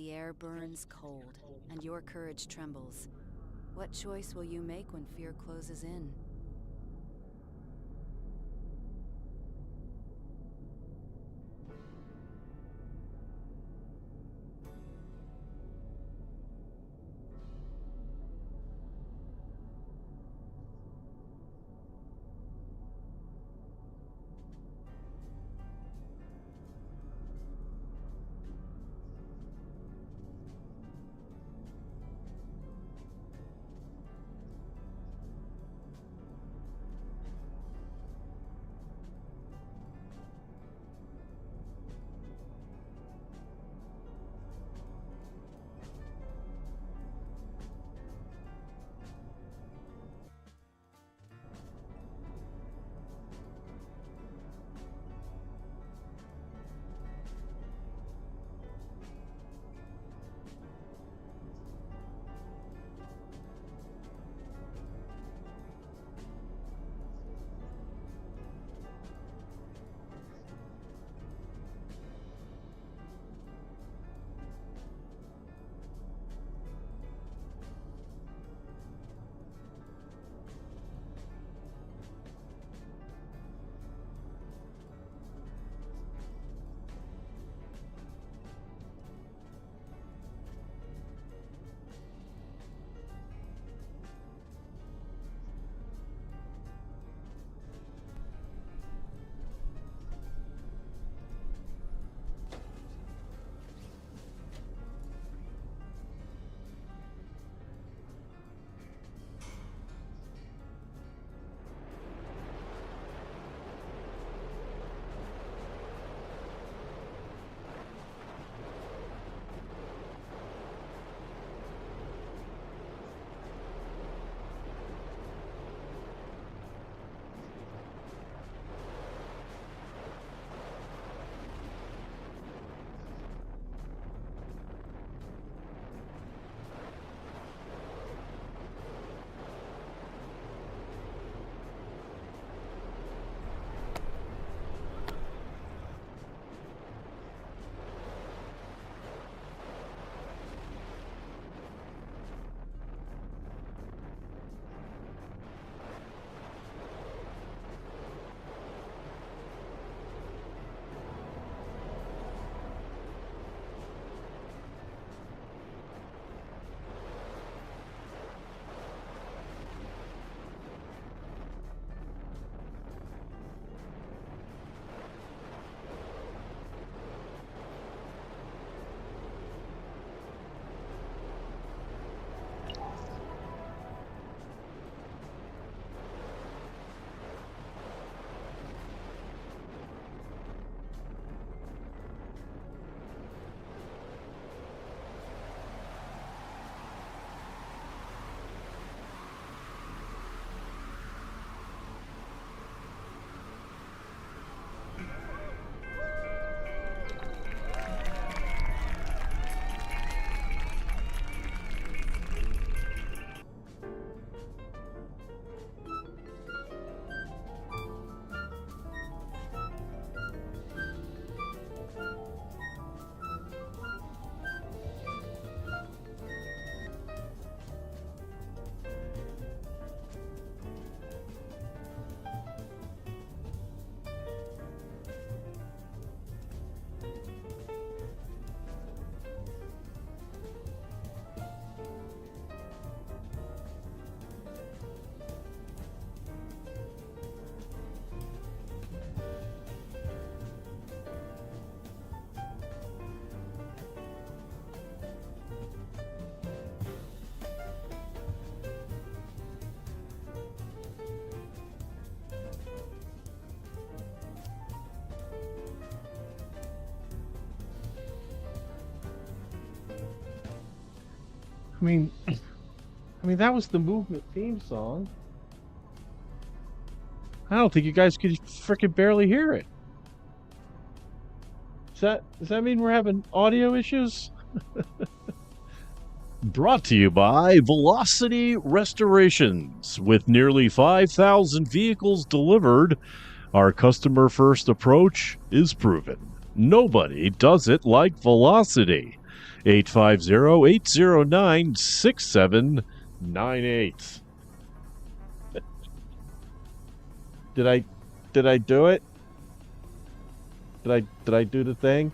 The air burns cold, and your courage trembles. What choice will you make when fear closes in? I mean, that was the movement theme song. I don't think you guys could frickin' barely hear it. Does that mean we're having audio issues? Brought to you by Velocity Restorations. With nearly 5,000 vehicles delivered, our customer-first approach is proven. Nobody does it like Velocity. 850-809-6798. Did I do it? Did I do the thing?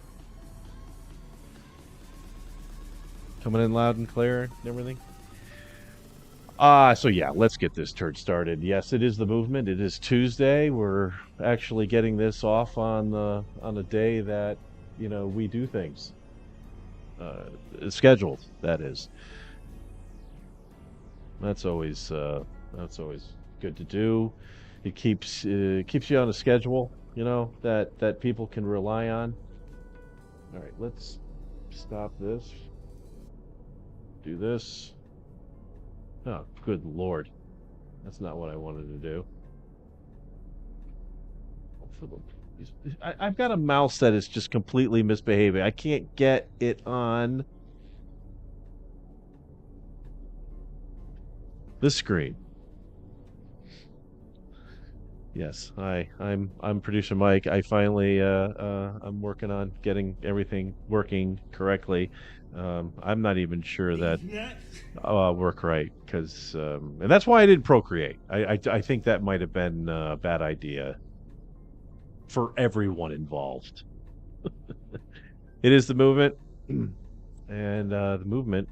Coming in loud and clear and everything? So yeah, let's get this turd started. Yes, it is the movement. It is Tuesday. We're actually getting this off on a day that, we do things. Scheduled, that is. That's always good to do. It keeps you on a schedule, that people can rely on. All right, let's stop this. Do this. Oh, good Lord. That's not what I wanted to do. I've got a mouse that is just completely misbehaving. I can't get it on the screen. Yes, I'm producer Mike. I finally I'm working on getting everything working correctly. I'm not even sure that work right, because and that's why I didn't procreate. I think that might have been a bad idea for everyone involved. It is the movement, and the movement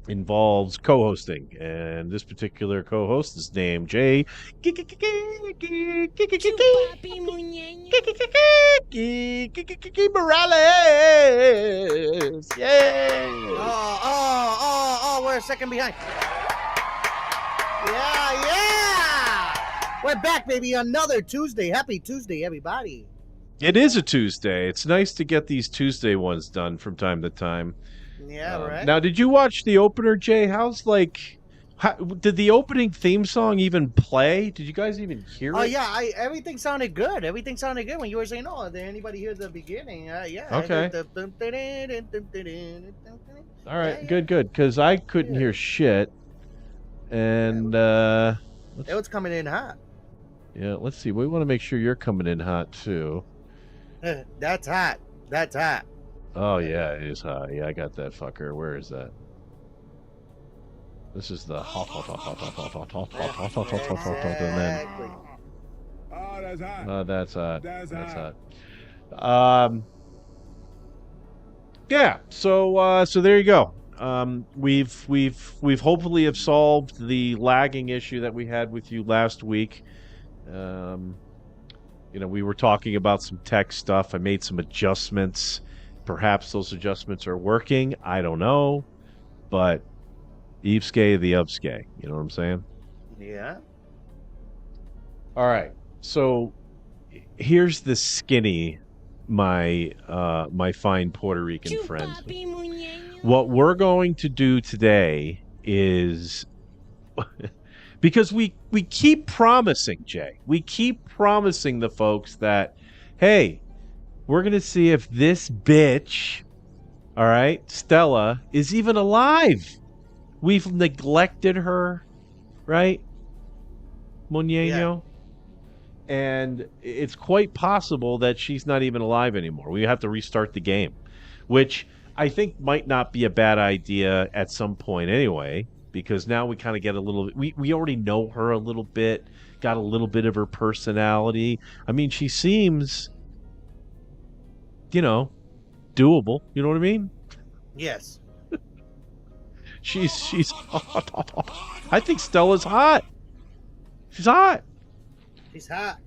involves co-hosting, and this particular co-host is named Jay Morales. Yay! Oh, we're a second behind. Yeah. We're back, baby. Another Tuesday. Happy Tuesday, everybody. It is a Tuesday. It's nice to get these Tuesday ones done from time to time. Yeah, right. Now, did you watch the opener, Jay? Did the opening theme song even play? Did you guys even hear it? Oh, yeah. Everything sounded good. Everything sounded good when you were saying, "Oh, did anybody hear the beginning?" Yeah. Okay. All right. Yeah. Good. Because I couldn't hear shit. And it was coming in hot. Yeah. Let's see. We want to make sure you're coming in hot too. That's hot. Oh yeah, it is hot. Yeah, I got that fucker. Where is that? This is the hot, and then. Oh, that's hot. That's hot. That's hot. hot. Yeah. So there you go. We've hopefully have solved the lagging issue that we had with you last week. We were talking about some tech stuff. I made some adjustments. Perhaps those adjustments are working. I don't know. But Eveskay the Upskay. You know what I'm saying? Yeah. All right. So here's the skinny, my fine Puerto Rican friends. What we're going to do today is because we keep promising, Jay. We keep promising the folks that, hey, we're going to see if this bitch, all right, Stella, is even alive. We've neglected her, right? Monyeño? Yeah. And it's quite possible that she's not even alive anymore. We have to restart the game, which I think might not be a bad idea at some point anyway, because now we kind of get a little... We already know her a little bit, got a little bit of her personality. I mean, she seems... doable. You know what I mean? Yes. She's hot. I think Stella's hot. She's hot. She's hot.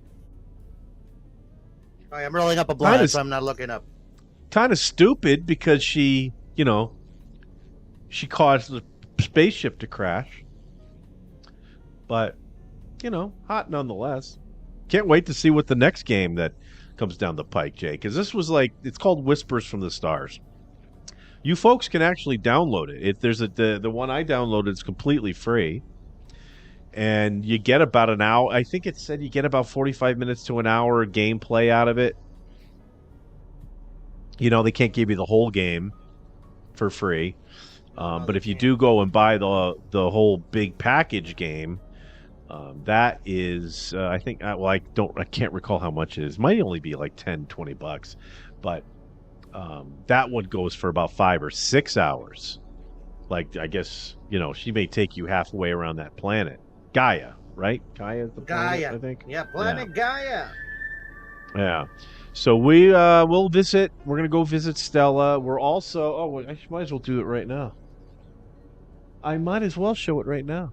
All right, I'm rolling up a blind, so I'm not looking up. Kind of stupid because she caused the spaceship to crash. But, hot nonetheless. Can't wait to see what the next game that comes down the pike, Jay, because this was it's called Whispers from the Stars. You folks can actually download it. There's the one I downloaded is completely free, and you get about an hour. I think it said you get about 45 minutes to an hour gameplay out of it. They can't give you the whole game for free, but if you do go and buy the whole big package game, that is, I think, I can't recall how much it is. It might only be like $10-20, but That one goes for about 5 or 6 hours. Like, I guess, she may take you halfway around that planet. Gaia, right? Gaia is the planet, Gaia. I think. Yeah, planet Gaia. Yeah. So we'll visit. We're going to go visit Stella. We're also... Oh, I might as well do it right now. I might as well show it right now.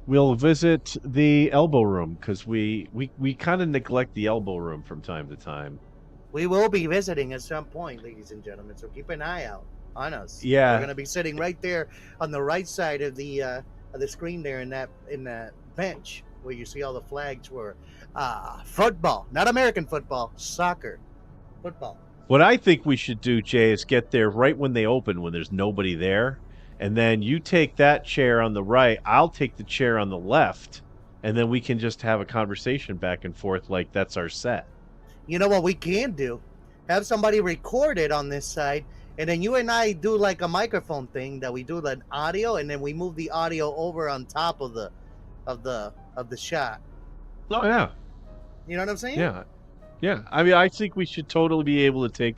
We'll visit the elbow room because we kind of neglect the elbow room from time to time. We will be visiting at some point, ladies and gentlemen, so keep an eye out on us. Yeah. We're going to be sitting right there on the right side of the screen there in that bench where you see all the flags for football, not American football, soccer, football. What I think we should do, Jay, is get there right when they open when there's nobody there, and then you take that chair on the right, I'll take the chair on the left, and then we can just have a conversation back and forth like that's our set. You know what we can do? Have somebody record it on this side, and then you and I do like a microphone thing that we do the audio, and then we move the audio over on top of the shot. Oh yeah. You know what I'm saying? Yeah. Yeah. I mean, I think we should totally be able to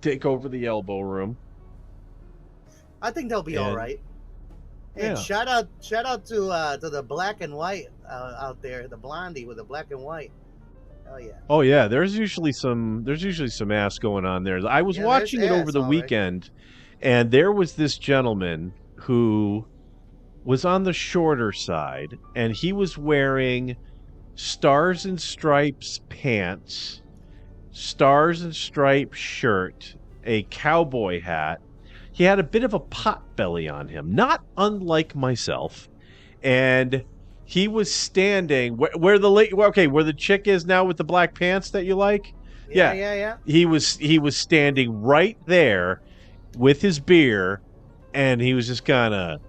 take over the elbow room. I think they'll be all right. And shout out to the black and white out there, the blondie with the black and white. Oh yeah. Oh yeah, there's usually some ass going on there. I was watching it over the weekend, and there was this gentleman who was on the shorter side, and he was wearing Stars and Stripes pants, Stars and Stripes shirt, a cowboy hat. He had a bit of a pot belly on him, not unlike myself, and he was standing where the chick is now with the black pants that you like. Yeah. He was standing right there with his beer, and he was just kind of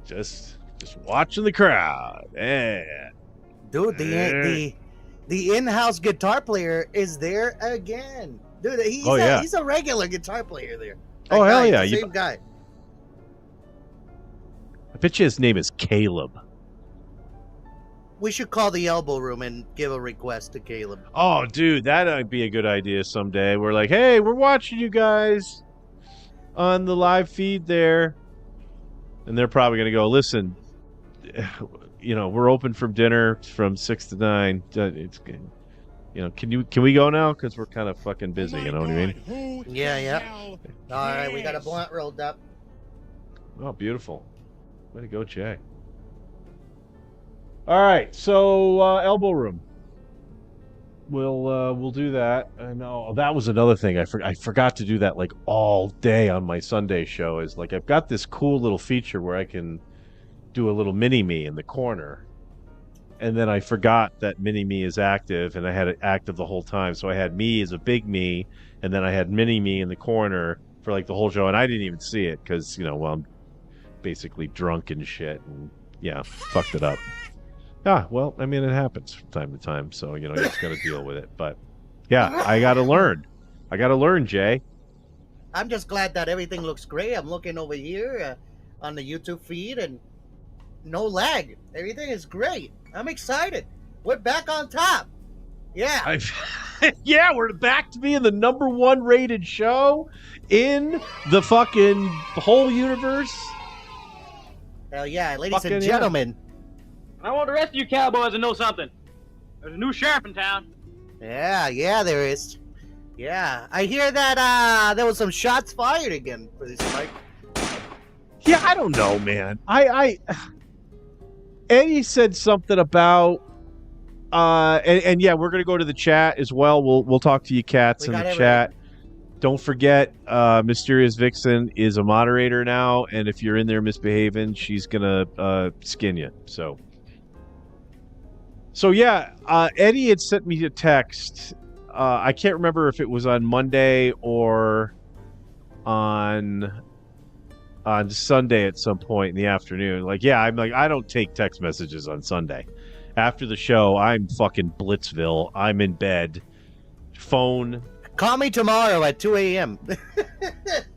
just watching the crowd. Yeah. Dude, the in-house guitar player is there again. Dude, he's a regular guitar player there. That hell yeah. Same guy. I bet you his name is Caleb. We should call the elbow room and give a request to Caleb. Oh, dude, that'd be a good idea someday. We're like, hey, we're watching you guys on the live feed there. And they're probably going to go, listen, we're open from dinner from 6 to 9. It's good. Can we go now? Because we're kind of fucking busy, you know what I mean? Yeah. All right, we got a blunt rolled up. Oh, beautiful. Way to go, Jay. All right, so elbow room. We'll do that. I know that was another thing. I forgot to do that like all day on my Sunday show. Is like I've got this cool little feature where I can do a little mini me in the corner. And then I forgot that mini-me is active, and I had it active the whole time. So I had me as a big me, and then I had mini-me in the corner for like the whole show, and I didn't even see it because, I'm basically drunk and shit, and fucked it up. Well, I mean, it happens from time to time, so, you just got to deal with it. But, I got to learn. Jay. I'm just glad that everything looks great. I'm looking over here on the YouTube feed, and no lag. Everything is great. I'm excited. We're back on top. Yeah. We're back to being the #1 rated show in the fucking whole universe. Hell yeah, ladies and gentlemen. I want the rest of you cowboys to know something. There's a new sheriff in town. Yeah, there is. Yeah, I hear that there was some shots fired again for this fight. Yeah, I don't know, man. Eddie said something about and we're gonna go to the chat as well. We'll talk to you cats in the chat. Don't forget, Mysterious Vixen is a moderator now, and if you're in there misbehaving, she's gonna skin you. So Eddie had sent me a text. I can't remember if it was on Monday or on Sunday at some point in the afternoon. I'm like, I don't take text messages on Sunday. After the show, I'm fucking Blitzville. I'm in bed. Phone. Call me tomorrow at 2 a.m.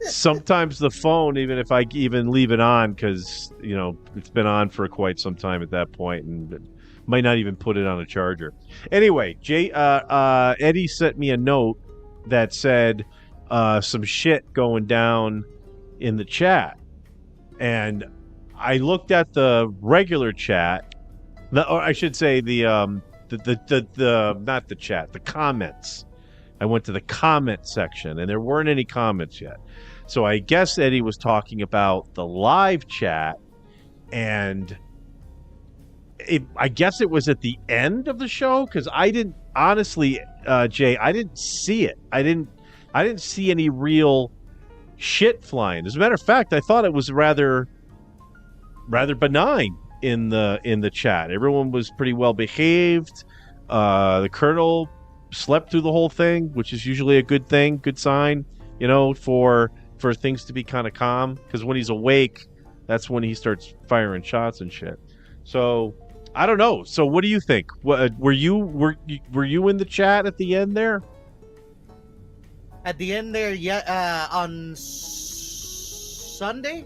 Sometimes the phone, even if I even leave it on, because, it's been on for quite some time at that point. And Might not even put it on a charger. Anyway, Eddie sent me a note that said some shit going down in the chat, and I looked at the regular chat, or I should say the not the chat, the comments. I went to the comment section, and there weren't any comments yet. So I guess Eddie was talking about the live chat, and I guess it was at the end of the show, because I didn't, honestly, Jay, I didn't see it. I didn't see any real shit flying. As a matter of fact, I thought it was rather benign in the chat. Everyone was pretty well behaved. The Colonel slept through the whole thing, which is usually a good thing, good sign, for things to be kind of calm, because when he's awake, that's when he starts firing shots and shit. So I don't know. So what do you think? Were you in the chat at the end there? At the end there, yeah, on Sunday.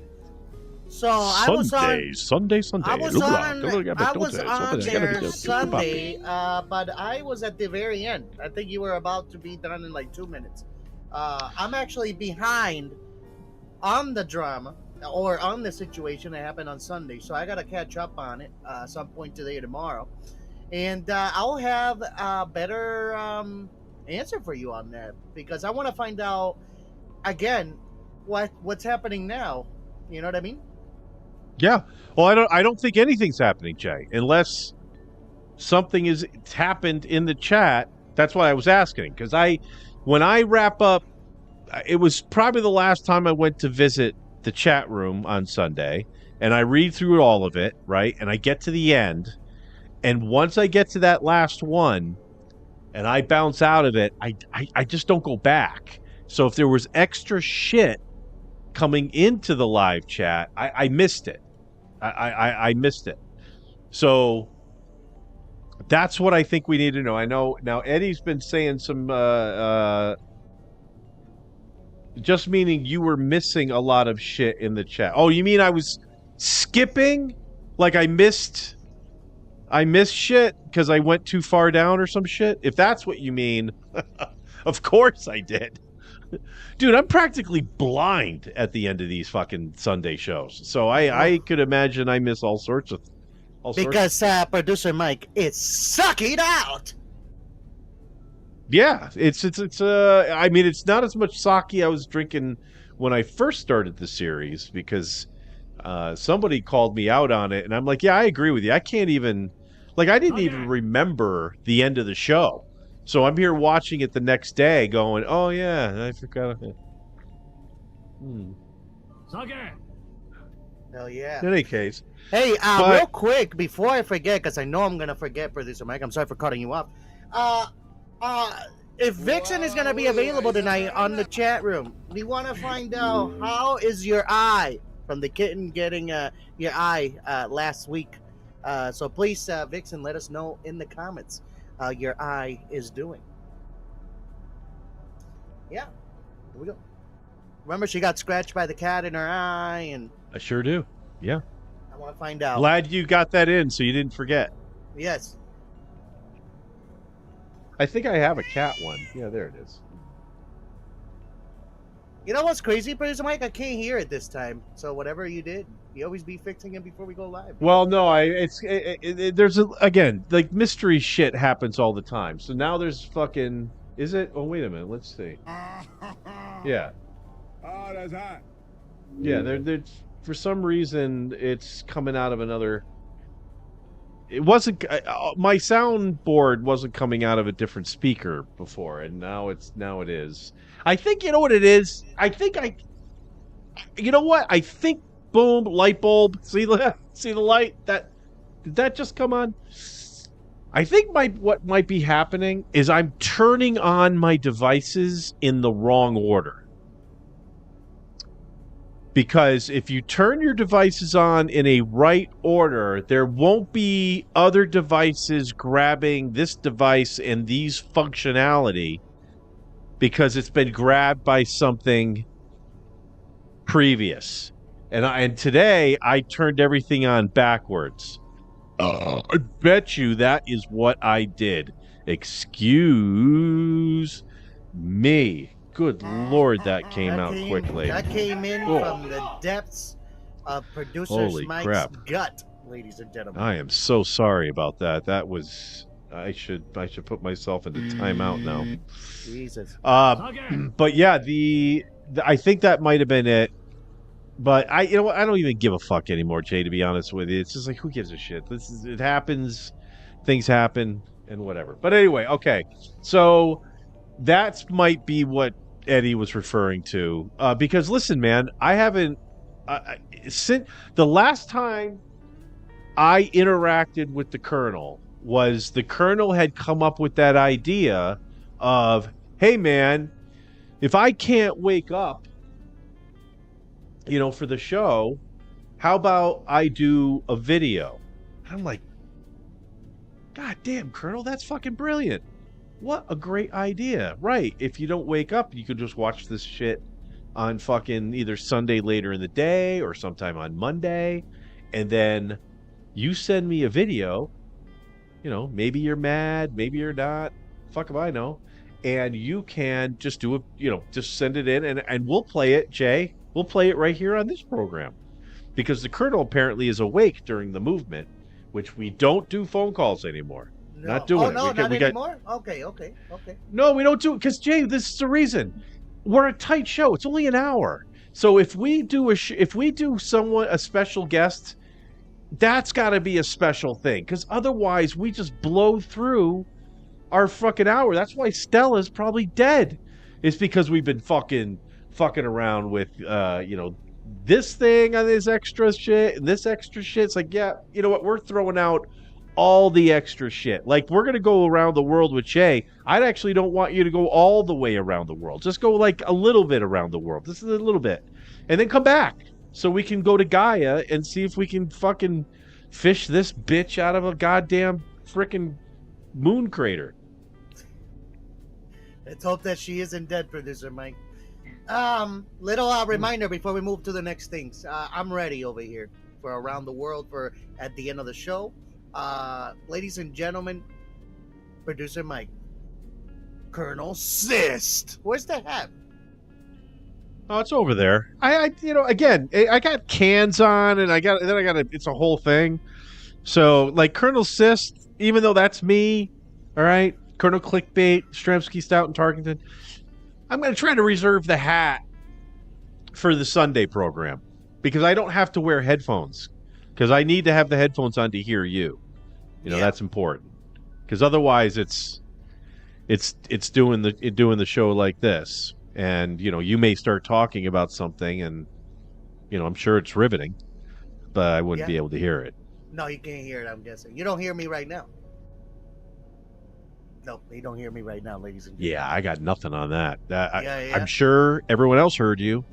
So I was on Sunday. I was on there Sunday, but I was at the very end. I think you were about to be done in like 2 minutes. I'm actually behind on the drama or on the situation that happened on Sunday, so I gotta catch up on it some point today or tomorrow, and I'll have a better answer for you on that, because I want to find out again what's happening now. You know what I mean? Yeah. Well, I don't think anything's happening, Jay, unless something is happened in the chat. That's why I was asking, because when I wrap up, it was probably the last time I went to visit the chat room on Sunday, and I read through all of it, right? And I get to the end, and once I get to that last one, and I bounce out of it, I just don't go back. So if there was extra shit coming into the live chat, I missed it. I missed it. So that's what I think we need to know. I know now Eddie's been saying some just meaning you were missing a lot of shit in the chat. Oh, you mean I was skipping? Like I missed shit because I went too far down or some shit? If that's what you mean, of course I did. Dude, I'm practically blind at the end of these fucking Sunday shows. So I could imagine I miss all sorts of because producer Mike is sucking out. Yeah, it's I mean, it's not as much sake I was drinking when I first started the series, because somebody called me out on it, and I'm like, yeah, I agree with you. I can't even, like, I didn't even remember the end of the show. So I'm here watching it the next day going, oh, yeah, I forgot. Hell yeah. In any case. Hey, real quick, before I forget, because I know I'm going to forget, producer Mike, I'm sorry for cutting you off. If Vixen is going to be available tonight on the chat room, we want to find out, how is your eye from the kitten getting your eye last week? So please, Vixen, let us know in the comments how your eye is doing. Yeah, here we go. Remember, she got scratched by the cat in her eye, and I sure do. Yeah. I want to find out. Glad you got that in so you didn't forget. Yes. I think I have a cat one. Yeah, there it is. You know what's crazy, producer Mike? I can't hear it this time. So whatever you did, you always be fixing it before we go live. Well, no, there's again, like, mystery shit happens all the time. So now there's fucking, is it? Oh, wait a minute. Let's see. Yeah. Oh, that's hot. Yeah, there's for some reason it's coming out of another. It wasn't, my soundboard wasn't coming out of a different speaker before, and now it is. I think, you know what it is? You know what? I think, boom, light bulb. See the light? Did that just come on? I think what might be happening is I'm turning on my devices in the wrong order. Because if you turn your devices on in a right order, there won't be other devices grabbing this device and these functionality, because it's been grabbed by something previous. And today I turned everything on backwards. I bet you that is what I did. Excuse me. Good Lord, that came out quickly. That came in from the depths of producer Holy Mike's crap. gut, ladies and gentlemen. I am so sorry about that. That was I should put myself into timeout now. Jesus. But yeah, I think that might have been it. But I don't even give a fuck anymore, Jay, to be honest with you. It's just like, who gives a shit? It happens, things happen, and whatever. But anyway, okay. So that might be what Eddie was referring to. Because listen, man, I haven't since the last time I interacted with the Colonel was the Colonel had come up with that idea of, hey man, if I can't wake up, for the show, how about I do a video? And I'm like, God damn, Colonel, that's fucking brilliant. What a great idea. Right. If you don't wake up, you could just watch this shit on fucking either Sunday later in the day or sometime on Monday. And then you send me a video. Maybe you're mad, maybe you're not. Fuck if I know. And you can just do just send it in and we'll play it, Jay. We'll play it right here on this program. Because the Colonel apparently is awake during the movement, which we don't do phone calls anymore. No. Not doing it. No, not anymore? Okay. No, we don't do it because, Jay, this is the reason. We're a tight show. It's only an hour. So if we do a special guest, that's got to be a special thing. Because otherwise, we just blow through our fucking hour. That's why Stella's probably dead. It's because we've been fucking around with, this thing on this extra shit and this extra shit. It's like, yeah, you know what? We're throwing out all the extra shit. Like, we're going to go around the world with Jay. I actually don't want you to go all the way around the world. Just go like a little bit around the world. This is a little bit. And then come back so we can go to Gaia and see if we can fucking fish this bitch out of a goddamn freaking moon crater. Let's hope that she isn't dead, producer Mike. Little reminder before we move to the next things. I'm ready over here for Around the World for at the end of the show. Ladies and gentlemen, producer Mike, Colonel Cyst. Where's the hat? Oh, it's over there. I got cans on, and it's a whole thing. So, like, Colonel Cyst, even though that's me, all right, Colonel Clickbait, Stremsky, Stout, and Tarkington, I'm going to try to reserve the hat for the Sunday program because I don't have to wear headphones because I need to have the headphones on to hear you. That's important because otherwise it's doing the show like this, and you may start talking about something, and I'm sure it's riveting, but I wouldn't be able to hear it. No, you can't hear it. I'm guessing you don't hear me right now. No, you don't hear me right now, ladies and gentlemen. Yeah, I got nothing on that. I'm sure everyone else heard you.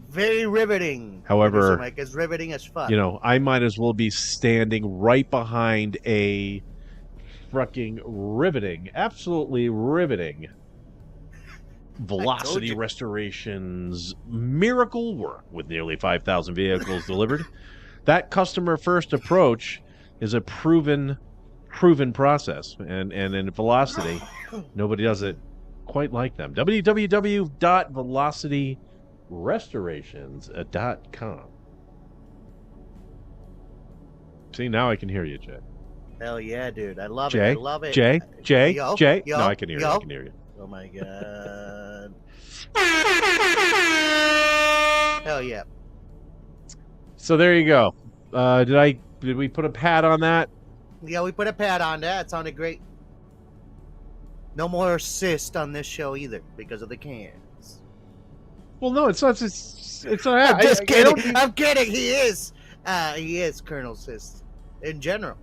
Very riveting. However, Mike, it's riveting as fuck. I might as well be standing right behind a fucking absolutely riveting Velocity Restoration's miracle work with nearly 5,000 vehicles delivered. That customer-first approach is a proven process, and in Velocity, nobody does it quite like them. www.velocityrestorations.com. See, now I can hear you, Jay. Hell yeah, dude. I love Jay, it. I love it. Jay. Yo, No, I can hear you. I can hear you. Oh my god. Hell yeah. So there you go. Did we put a pad on that? Yeah, we put a pad on that. It sounded great. No more cyst on this show either because of the cans. Well, no, it's not. It's not. I'm just kidding. I'm kidding. He is. He is Colonel Cyst in general.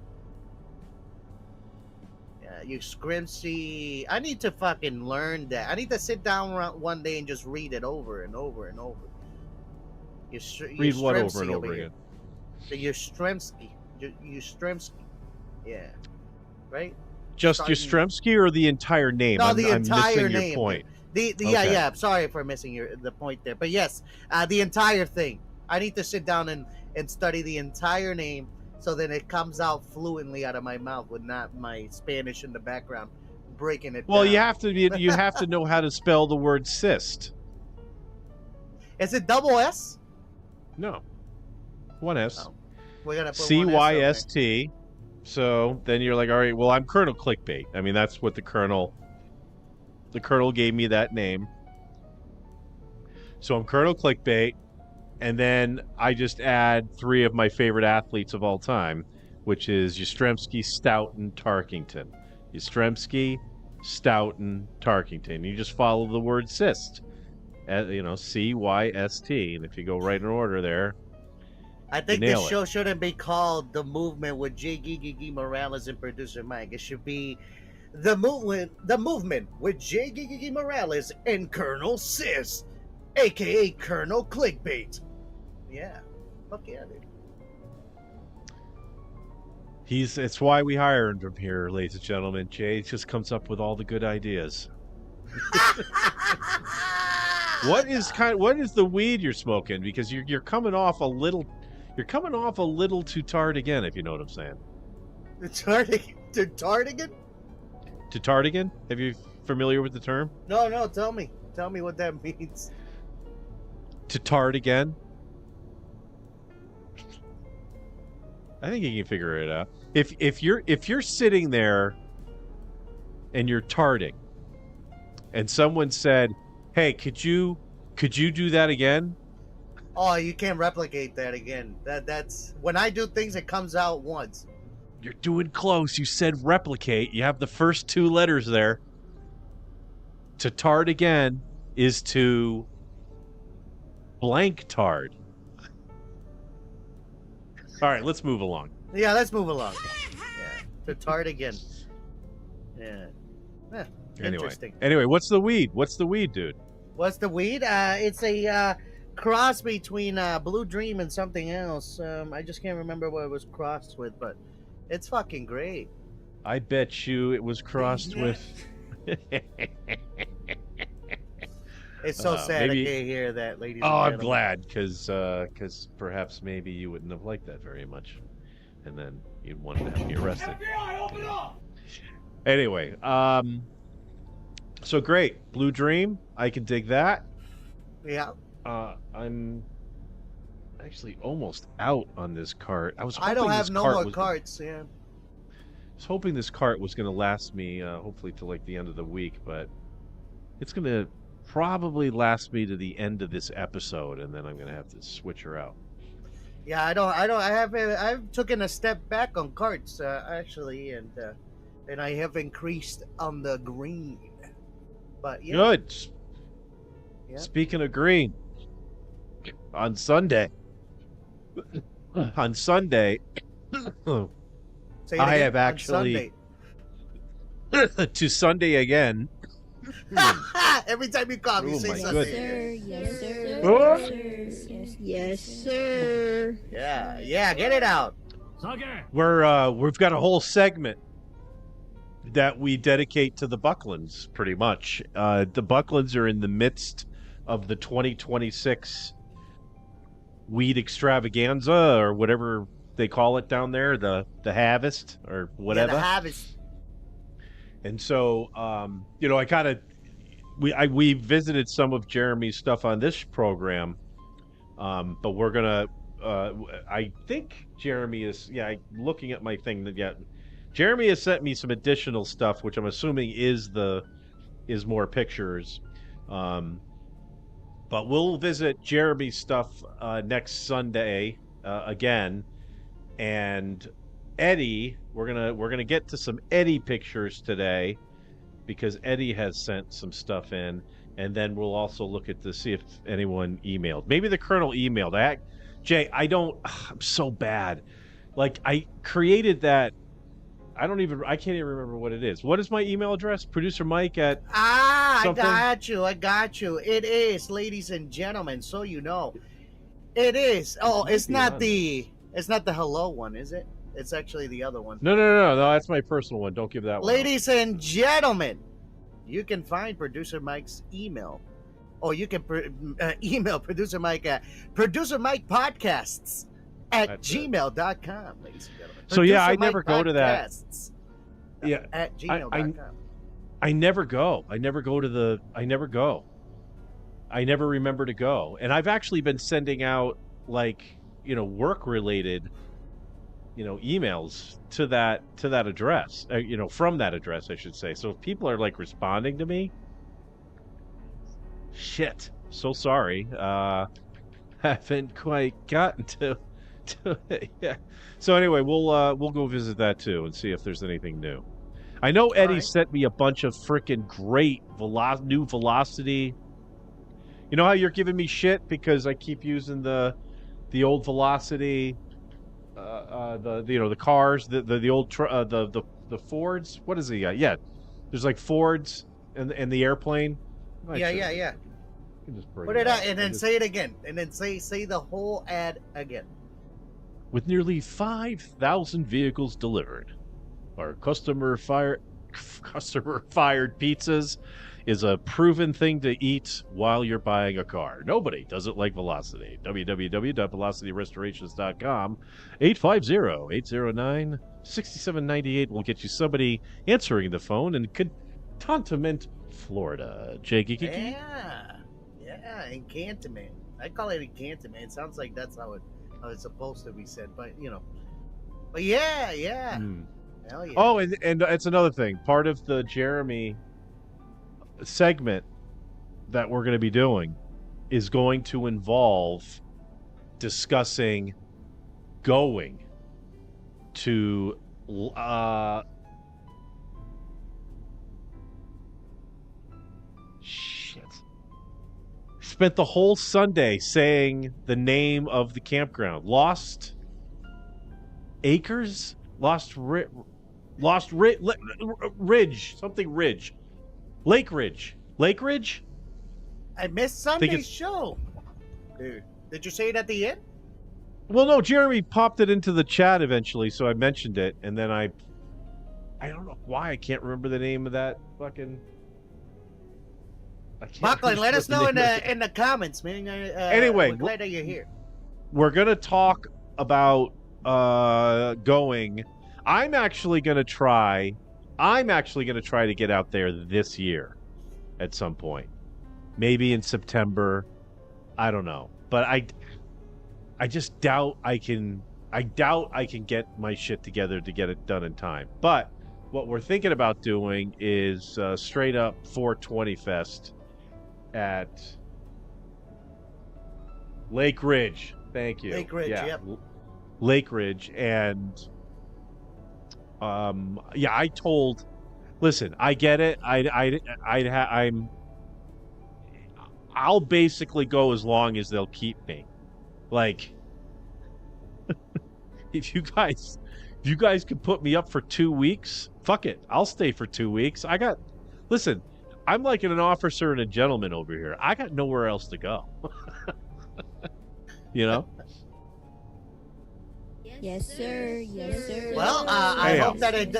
Yeah, you Scrimsy. I need to fucking learn that. I need to sit down one day and just read it over and over and over. Read what over and over again? You're Stremsky. You Stremsky. Yeah. Right? Just Yastrzemski or the entire name? No, the entire I'm missing name. Your point. Okay. Yeah. I'm sorry for missing the point there, but yes, the entire thing. I need to sit down and study the entire name so then it comes out fluently out of my mouth with not my Spanish in the background breaking it Well, down. you have to know how to spell the word cyst. Is it double S? No, one S. Oh, we're gonna put CYST. So then you're like, all right, well, I'm Colonel Clickbait. I mean, that's what the Colonel gave me that name. So I'm Colonel Clickbait, and then I just add 3 of my favorite athletes of all time, which is Yastrzemski, Stoughton, Tarkington. Yastrzemski, Stoughton, Tarkington. You just follow the word cyst. CYST. And if you go right in order there, I think nail this it. show shouldn't be called The Movement with GiGiGi Morales and producer Mike. It should be The Movement with GiGiGi Morales and Colonel Sis, aka Colonel Clickbait. Yeah. Fuck yeah, dude. it's why we hire him from here, ladies and gentlemen. Jay just comes up with all the good ideas. What is the weed you're smoking? Because you're coming off a little too tart again, if you know what I'm saying. The Tardigan? To tardigan? Have you familiar with the term? No, tell me what that means. To tart again? I think you can figure it out. If you're sitting there and you're tarting, and someone said, "Hey, could you do that again?" Oh, you can't replicate that again. That's when I do things, it comes out once. You're doing close. You said replicate. You have the first 2 letters there. To tard again is to blank tard. All right, let's move along. Yeah, let's move along. Yeah, the Tardigan. Yeah. Interesting. Anyway, what's the weed? What's the weed, dude? What's the weed? It's a cross between Blue Dream and something else. I just can't remember what it was crossed with, but it's fucking great. I bet you it was crossed with. It's so sad maybe... I can't hear that, ladies. Oh, and I'm gentlemen. glad, because perhaps maybe you wouldn't have liked that very much, and then you'd want to have me arrested. FBI, open up! Anyway, so great, Blue Dream. I can dig that. Yeah. I'm actually almost out on this cart. I don't have no more carts. Yeah. I was hoping this cart was going to last me, hopefully, to like the end of the week, but it's going to probably last me to the end of this episode, and then I'm going to have to switch her out. Yeah, I've taken a step back on carts actually, and I have increased on the green. But yeah. Good. Yeah. Speaking of green, on Sunday, Say it I again, have on actually Sunday. to Sunday again. Every time you call, you Oh say my Sunday. Yes, sir. Oh. Yes, sir. Yeah, get it out. We've got a whole segment that we dedicate to the Bucklands, pretty much. The Bucklands are in the midst of the 2026 weed extravaganza, or whatever they call it down there, the harvest or whatever. Yeah, the harvest. And so, I kind of we visited some of Jeremy's stuff on this program, but we're gonna. I think Jeremy is. Yeah, looking at my thing that Jeremy has sent me some additional stuff, which I'm assuming is more pictures. But we'll visit Jeremy's stuff next Sunday again, and Eddie, we're gonna get to some Eddie pictures today, because Eddie has sent some stuff in, and then we'll also look at to see if anyone emailed. Maybe the Colonel emailed. Jay, I'm so bad. Like, I created that. I can't even remember what it is. What is my email address? Producer Mike at something? I got you. It is, ladies and gentlemen, so you know. It is. Oh, it's not the hello one, is it? It's actually the other one. No, that's my personal one. Don't give that one. Ladies and gentlemen, you can find Producer Mike's email. Or you can email Producer Mike at Producer Mike Podcasts at That's it. gmail.com, ladies and gentlemen. So, yeah, I Producer never Mike go to that. Podcasts Yeah, at gmail.com. I never go. I never go to the. I never go. I never remember to go. And I've actually been sending out work related, emails to that address. From that address, I should say. So if people are responding to me, shit. So sorry. Haven't quite gotten to it yet. So anyway, we'll go visit that too and see if there's anything new. I know Eddie sent me a bunch of freaking great new Velocity. You know how you're giving me shit because I keep using the old Velocity, the cars, the old the Fords. What is he? Yeah, there's Fords and the airplane. Yeah. Just bring Put it up. out and then say it again, and then say the whole ad again. With nearly 5,000 vehicles delivered, our customer-fired pizzas is a proven thing to eat while you're buying a car. Nobody does it like Velocity. www.velocityrestorations.com. 850-809-6798 will get you somebody answering the phone in Cantonment, Florida. GiGiGi. Yeah, encantement. I call it encantement. It sounds like that's how it's supposed to be said, but yeah. Hell yeah. Oh, and it's another thing. Part of the Jeremy segment that we're going to be doing is going to involve discussing going to spent the whole Sunday saying the name of the campground. Lost Acres? Ridge. Something Ridge. Lake Ridge. Lake Ridge? I missed Sunday's show. Dude, did you say it at the end? Well, no, Jeremy popped it into the chat eventually, so I mentioned it, and then I don't know why I can't remember the name of that fucking... Buckland, let us know in the comments, man. Anyway, we're glad that you're here. We're gonna talk about going. I'm actually gonna try to get out there this year at some point, maybe in September. I don't know, but I just doubt I can get my shit together to get it done in time. But what we're thinking about doing is straight up 420 Fest at Lake Ridge. Thank you. Lake Ridge, yep. Lake Ridge, and I told. Listen, I get it. I'll basically go as long as they'll keep me. Like, if you guys could put me up for 2 weeks, fuck it. I'll stay for 2 weeks. Listen, I'm like an officer and a gentleman over here. I got nowhere else to go. You know? Yes, sir. Yes, sir. Well, I Hey, hope that it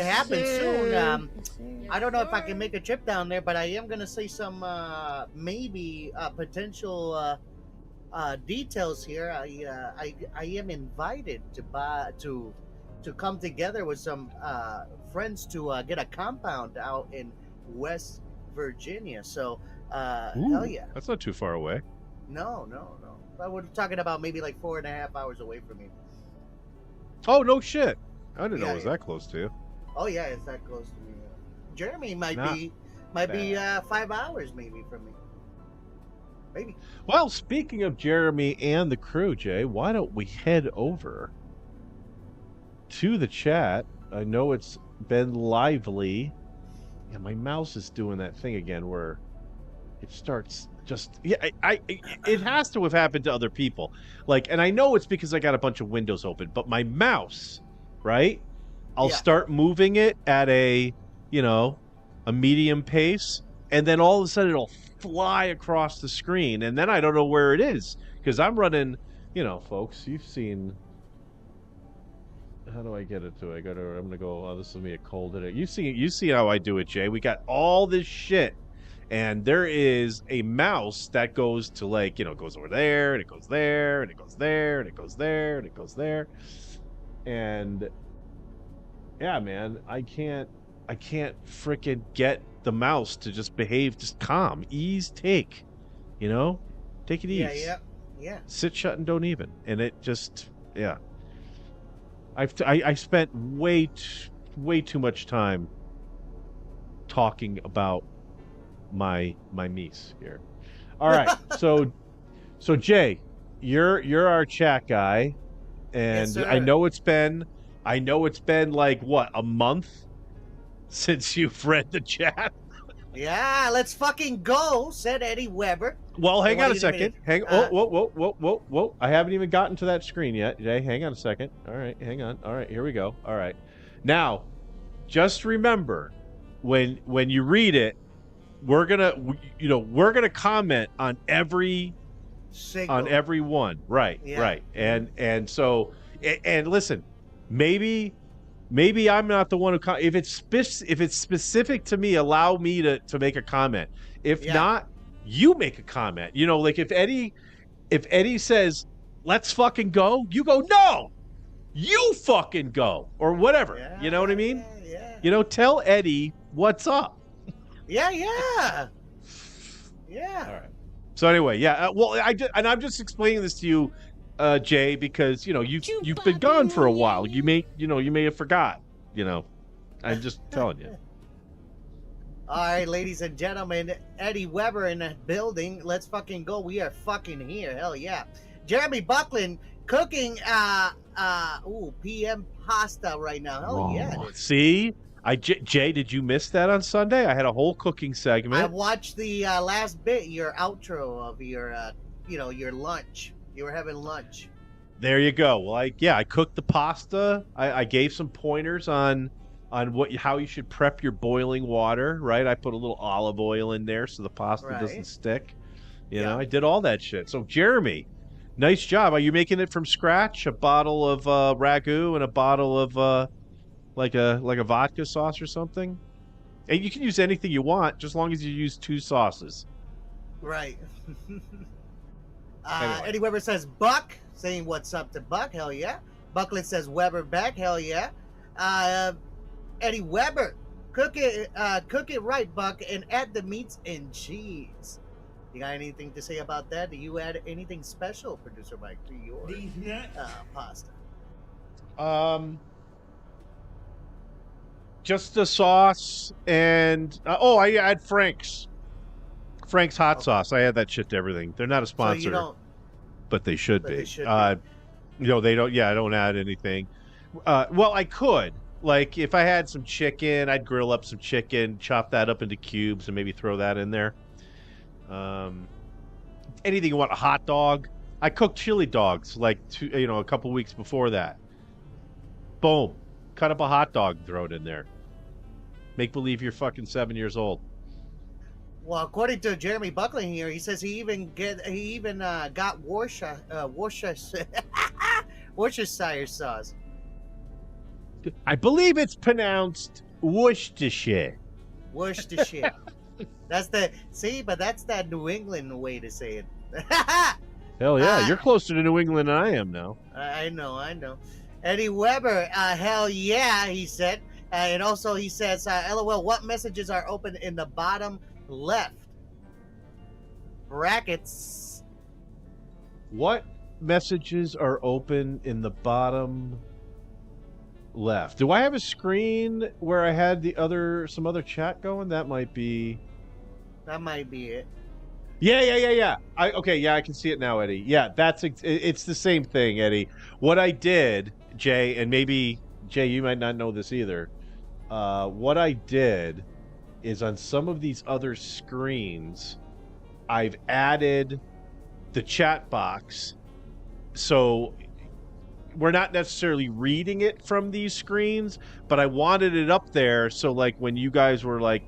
happens soon. Yes, sir. I don't know if I can make a trip down there, but I am gonna say some maybe potential details here. I am invited to come together with some friends to get a compound out in West Virginia. So hell yeah. That's not too far away. No. But we're talking about maybe like 4.5 hours away from me. Oh, no shit. I didn't know Yeah, it was that close to you. Oh yeah, it's that close to me. Jeremy might Not be 5 hours maybe from me. Maybe. Well, speaking of Jeremy and the crew, Jay, why don't we head over to the chat? I know it's been lively. Yeah, my mouse is doing that thing again where it starts just... Yeah, it has to have happened to other people. And I know it's because I got a bunch of windows open, but my mouse, right? I'll start moving it at a medium pace, and then all of a sudden it'll fly across the screen, and then I don't know where it is because I'm running. Folks, you've seen. How do I get it to? I'm gonna go. Oh, this will be a cold. You see how I do it, Jay. We got all this shit and there is a mouse that goes to like, it goes over there and it goes there and it goes there and it goes there and it goes there. And yeah, man, I can't frickin' get the mouse to just behave, just calm, ease, take it easy. Yeah. Sit, shut, and don't even. And it just, yeah. I spent way too much time talking about my niece here. All right, so Jay, you're our chat guy, and Yes, sir. I know it's been like what, a month since you've read the chat. Yeah, let's fucking go, said Eddie Weber. Well, hang What on do a you second. mean? Whoa. I haven't even gotten to that screen yet. Jay, hang on a second. All right, hang on. All right, here we go. All right. Now, just remember, when you read it, we're gonna comment on every one. Right, Yeah. right. And so, and listen, maybe I'm not the one who if it's specific to me, allow me to make a comment. If not, you make a comment. Like if Eddie says, "Let's fucking go," you go, "No, you fucking go," or whatever. Yeah, You know what I mean? Yeah. Tell Eddie what's up. Yeah. All right. So anyway, yeah. I'm just explaining this to you, Jay, because you've been gone for a while. You may have forgot. I'm just telling you. All right, ladies and gentlemen, Eddie Weber in the building. Let's fucking go. We are fucking here. Hell yeah. Jeremy Buckland cooking PM pasta right now. Hell yeah. Dude. See? Jay, did you miss that on Sunday? I had a whole cooking segment. I watched the last bit, your outro of your your lunch. You were having lunch. There you go. Well, I cooked the pasta. I gave some pointers on how you should prep your boiling water, right? I put a little olive oil in there so the pasta doesn't stick. I did all that shit. So Jeremy, nice job. Are you making it from scratch? A bottle of ragu and a bottle of like a vodka sauce or something? And you can use anything you want, just as long as you use 2 sauces. Right. Anyway. Eddie Weber says Buck, saying what's up to Buck. Hell yeah. Buckland says Weber back. Hell yeah. Eddie Weber, cook it right, Buck, and add the meats and cheese. You got anything to say about that? Do you add anything special, Producer Mike, to your pasta? Just the sauce and I add Frank's hot sauce. I add that shit to everything. They're not a sponsor, So you don't, but they should but be. they should be. They don't. Yeah, I don't add anything. Well, I could. Like if I had some chicken, I'd grill up some chicken, chop that up into cubes, and maybe throw that in there. Anything you want? A hot dog. I cooked chili dogs like a couple weeks before that. Boom, cut up a hot dog, throw it in there. Make believe you're fucking 7 years old. Well, according to Jeremy Buckland here, he says he even got Worcestershire sauce. I believe it's pronounced Worcestershire. Worcestershire. That's that New England way to say it. Hell yeah, you're closer to New England than I am now. I know. Eddie Weber, hell yeah, he said. And also he says, LOL, what messages are open in the bottom left? Brackets. What messages are open in the bottom left? Do I have a screen where I had some other chat going? That might be it. Yeah. I can see it now, Eddie. Yeah, it's the same thing, Eddie. What I did, Jay, and maybe Jay, you might not know this either. What I did is on some of these other screens, I've added the chat box, so we're not necessarily reading it from these screens, but I wanted it up there so like when you guys were like,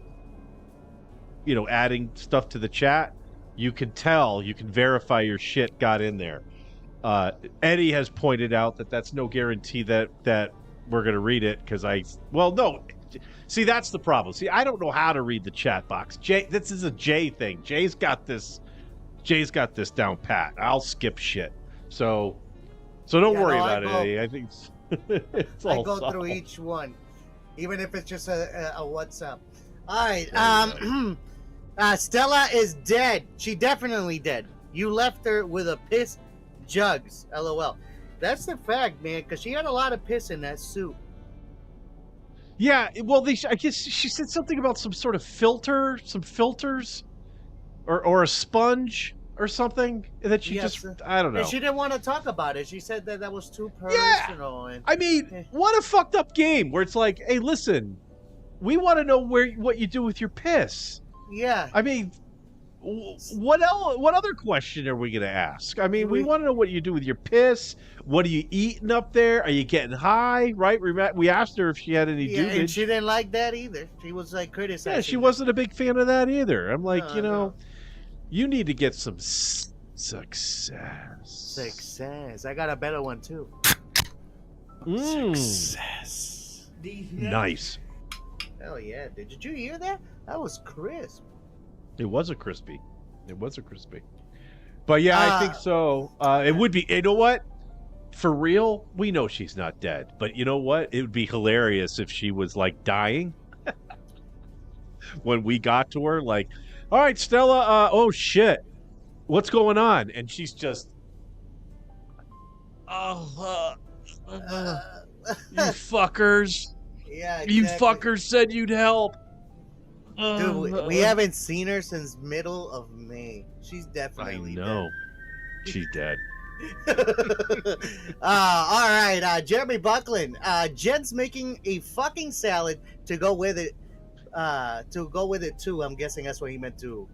adding stuff to the chat, you can verify your shit got in there. Eddie has pointed out that that's no guarantee that we're going to read it because no, See, that's the problem. See, I don't know how to read the chat box. Jay, this is a Jay thing. Jay's got this down pat. I'll skip shit. So don't worry about it, Eddie. I think it's all I go solved. through each one, even if it's just a WhatsApp. All right. Stella is dead. She definitely dead. You left her with a piss jugs. LOL. That's the fact, man, because she had a lot of piss in that soup. Yeah, well, I guess she said something about some sort of filter, some filters, or a sponge or something that she just, I don't know. And she didn't want to talk about it. She said that was too personal. Yeah. I mean, what a fucked up game where it's like, hey, listen, we want to know what you do with your piss. Yeah. I mean, what else? What other question are we going to ask? I mean, we want to know what you do with your piss. What are you eating up there? Are you getting high? Right? We asked her if she had any dubage. And she didn't like that either. She was like criticizing. Yeah, she wasn't a big fan of that either. I'm like, you need to get some success. Success. I got a better one too. Success. Nice. Hell yeah! Did you hear that? That was crisp. It was a crispy. But yeah, I think so. It would be. You know what? For real, we know she's not dead. But you know what? It would be hilarious if she was like dying when we got to her. Like, all right, Stella. Oh shit, what's going on? And she's just, you fuckers. Yeah, exactly. You fuckers said you'd help. Dude, we haven't seen her since middle of May. She's definitely dead. She's dead. All right, Jeremy Buckland. Jen's making a fucking salad to go with it. Too. I'm guessing that's what he meant to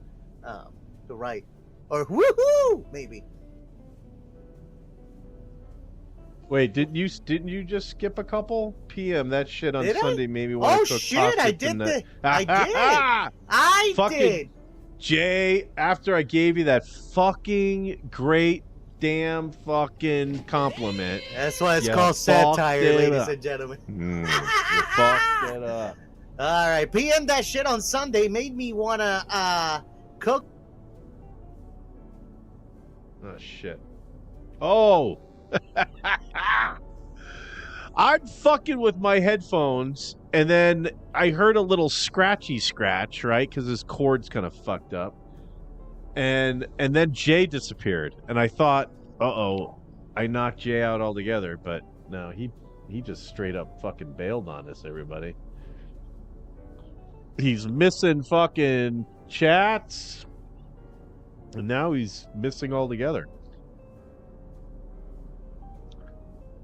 write, or woohoo, maybe. Wait, didn't you just skip a couple PM? That shit on Did Sunday I? made me want to cook pasta. I did. I fucking did. Jay, after I gave you that fucking great damn fucking compliment. That's why it's called satire, ladies and gentlemen. You fucked it up. All right, PM that shit on Sunday made me wanna cook. Oh shit. Oh. I'm fucking with my headphones, and then I heard a little scratchy scratch, right? Because his cord's kind of fucked up, and then Jay disappeared, and I thought, uh-oh, I knocked Jay out altogether, but no, he just straight up fucking bailed on us, everybody. He's missing fucking chats, and now he's missing altogether.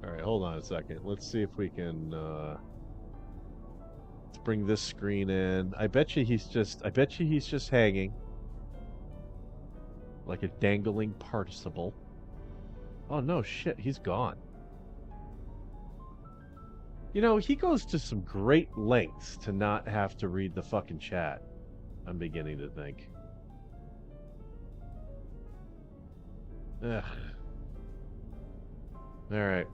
All right, hold on a second. Let's see if we can let's bring this screen in. I bet you he's just hanging like a dangling participle. Oh no, shit, he's gone. You know, he goes to some great lengths to not have to read the fucking chat. I'm beginning to think. Ugh. All right.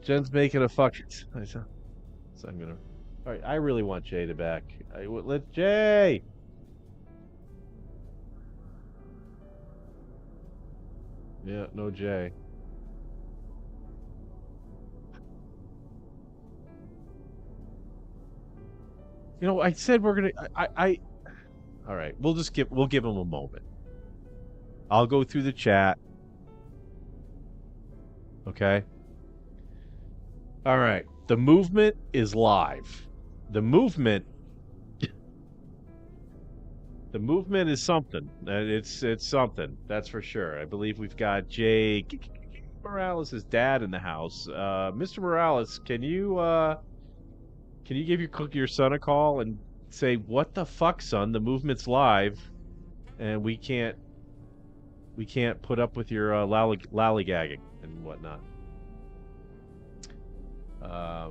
Jen's making a fucking. So I'm gonna. All right, I really want Jay to back. Let Jay. Yeah, no Jay. You know, I said we're gonna. All right, we'll give him a moment. I'll go through the chat. Okay. All right. The movement is live. The movement is something. It's something. That's for sure. I believe we've got Jay Morales' dad in the house. Mr. Morales, can you give your son a call and say, "What the fuck, son? The movement's live, and we can't put up with your lollygagging and whatnot."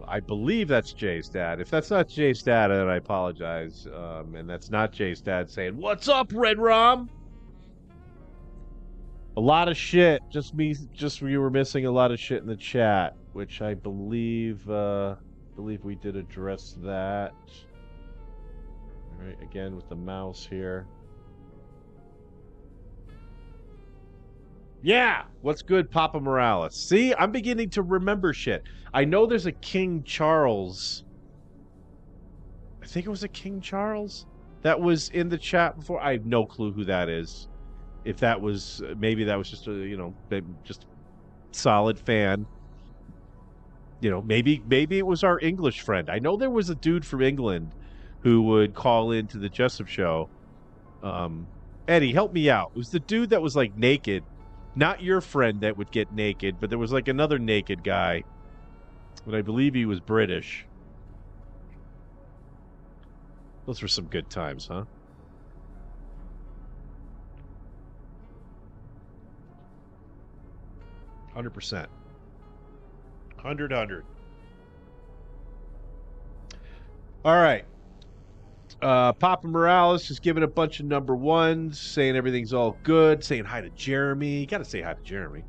I believe that's Jay's dad. If that's not Jay's dad, then I apologize. And that's not Jay's dad saying, "What's up, Red Rom?" A lot of shit. Just we were missing a lot of shit in the chat, which I believe we did address that. All right, again with the mouse here. Yeah, what's good, Papa Morales? See, I'm beginning to remember shit. I know there's a King Charles. I think it was a King Charles that was in the chat before. I have no clue who that is. If that was, maybe that was just a, just solid fan. Maybe it was our English friend. I know there was a dude from England who would call into the Jessup show. Eddie, help me out. It was the dude that was like naked. Not your friend that would get naked, but there was like another naked guy. But I believe he was British. Those were some good times, huh? $100%. 100. All right. Papa Morales is giving a bunch of number ones, saying everything's all good, saying hi to Jeremy. You got to say hi to Jeremy.